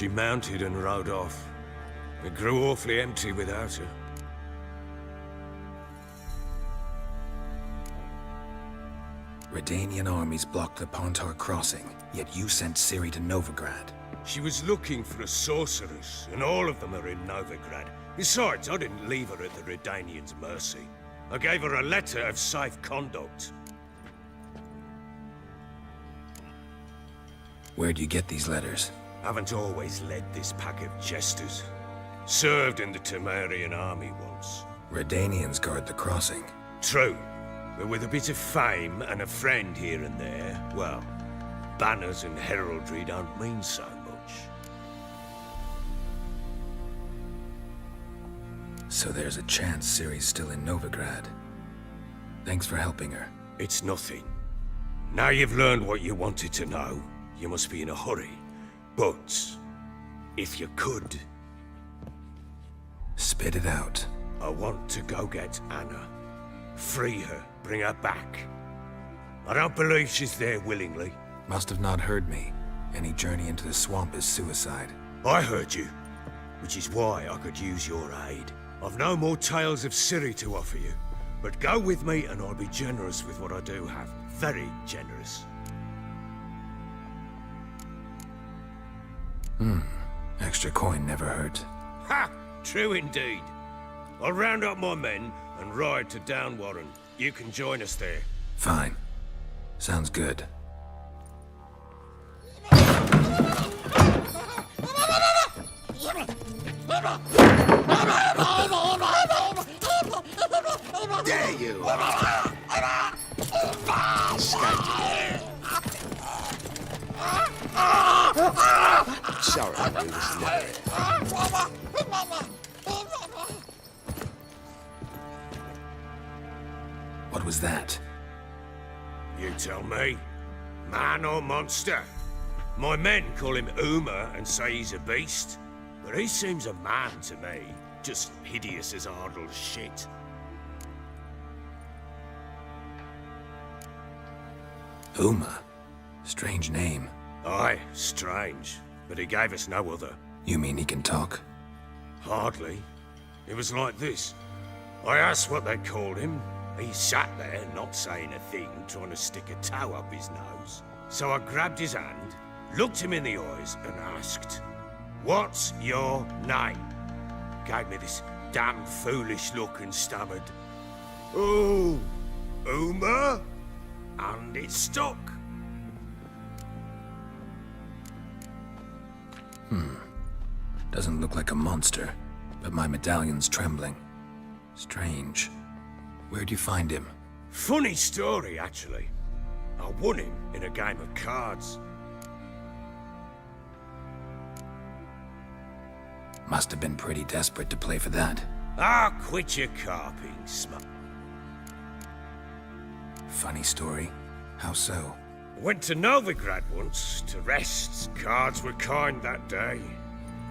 She mounted and rode off. It grew awfully empty without her. Redanian armies blocked the Pontar crossing, yet you sent Ciri to Novigrad. She was looking for a sorceress, and all of them are in Novigrad. Besides, I didn't leave her at the Redanians' mercy. I gave her a letter of safe conduct. Where'd you get these letters? Haven't always led this pack of jesters. Served in the Temerian army once. Redanians guard the crossing. True, but with a bit of fame and a friend here and there, well, banners and heraldry don't mean so much. So there's a chance Ciri's still in Novigrad. Thanks for helping her. It's nothing. Now you've learned what you wanted to know, you must be in a hurry. But, if you could... Spit it out. I want to go get Anna. Free her, bring her back. I don't believe she's there willingly. Must have not heard me. Any journey into the swamp is suicide. I heard you, which is why I could use your aid. I've no more tales of Ciri to offer you, but go with me and I'll be generous with what I do have. Very generous. Extra coin never hurt. Ha! True indeed. I'll round up my men and ride to Downwarren. You can join us there. Fine. Sounds good. There you Sorry, I knew this letter. What was that? You tell me. Man or monster? My men call him Uma and say he's a beast. But he seems a man to me. Just hideous as Ardle's shit. Uma? Strange name. Aye, strange. But he gave us no other. You mean he can talk? Hardly. It was like this. I asked what they called him. He sat there, not saying a thing, trying to stick a toe up his nose. So I grabbed his hand, looked him in the eyes, and asked, "What's your name?" Gave me this damn foolish look and stammered, "Oh, Uma?" And it stuck. Doesn't look like a monster, but my medallion's trembling. Strange. Where'd you find him? Funny story, actually. I won him in a game of cards. Must have been pretty desperate to play for that. Ah, quit your carping, smut. Funny story. How so? Went to Novigrad once to rest. Cards were kind that day.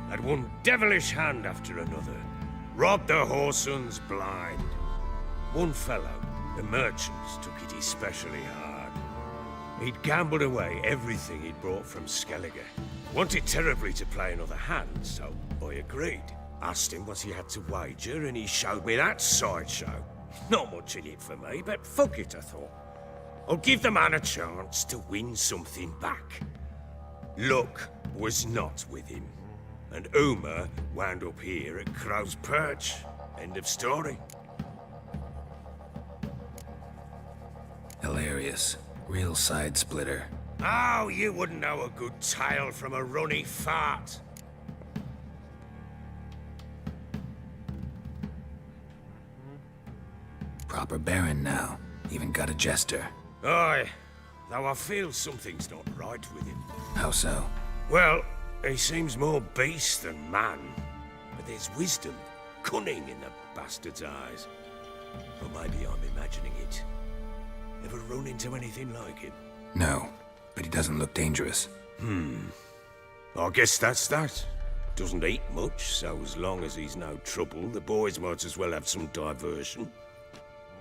Had one devilish hand after another. Robbed the Whoresons blind. One fellow, the merchant, took it especially hard. He'd gambled away everything he'd brought from Skellige. Wanted terribly to play another hand, so I agreed. Asked him what he had to wager, and he showed me that sideshow. Not much in it for me, but fuck it, I thought. I'll give the man a chance to win something back. Luck was not with him. And Uma wound up here at Crow's Perch. End of story. Hilarious. Real side splitter. Oh, you wouldn't know a good tale from a runny fart. Proper baron now. Even got a jester. Aye, though I feel something's not right with him. How so? Well, he seems more beast than man. But there's wisdom, cunning in the bastard's eyes. Or maybe I'm imagining it. Ever run into anything like him? No, but he doesn't look dangerous. I guess that's that. Doesn't eat much, so as long as he's no trouble, the boys might as well have some diversion.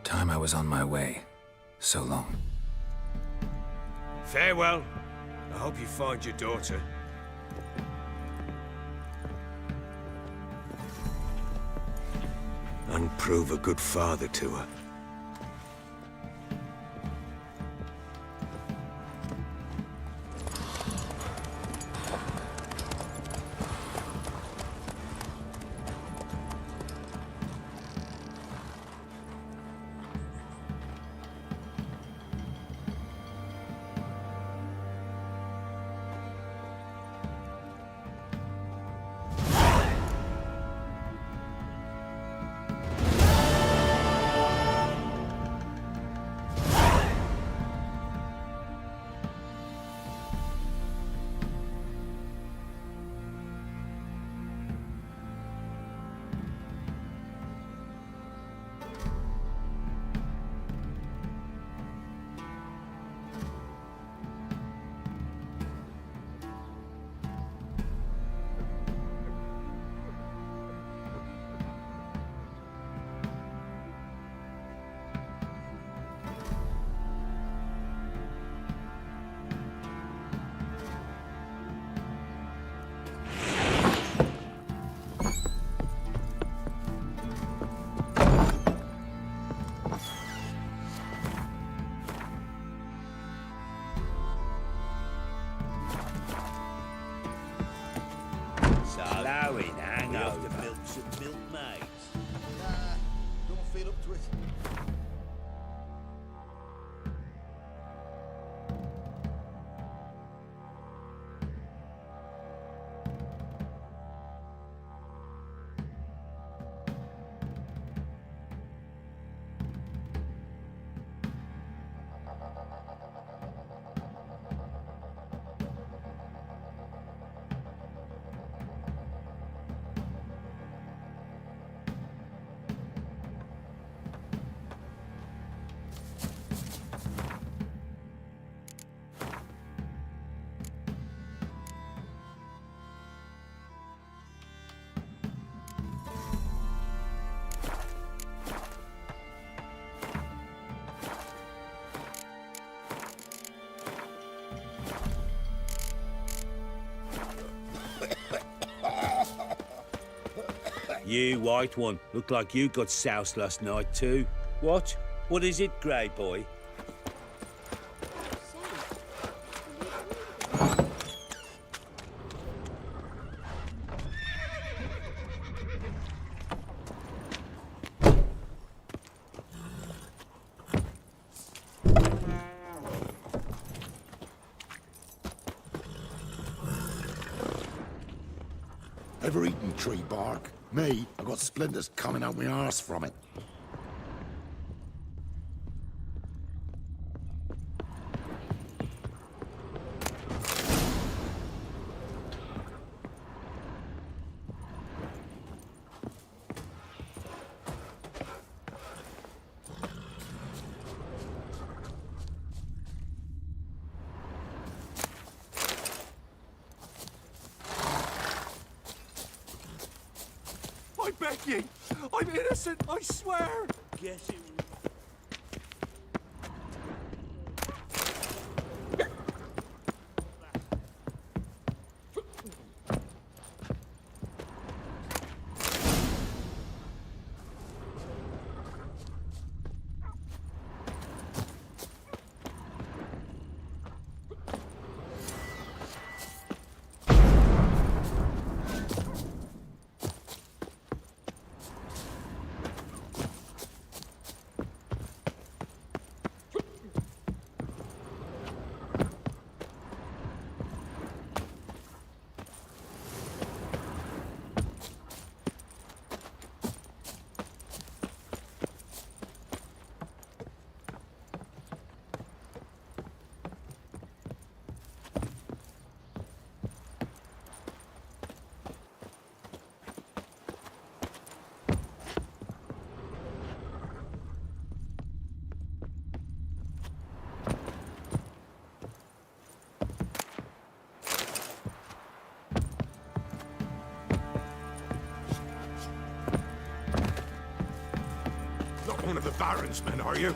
Time I was on my way. So long. Farewell. I hope you find your daughter. and prove a good father to her. Allowing hangover. To milk some milkmaids. Nah, don't feel up to it. You, white one, look like you got soused last night too. What? What is it, grey boy? Ever eaten tree bark? Me, I got splinters coming out my arse from it. I beg ye! I'm innocent, I swear! Guess it Not one of the Baron's men, are you?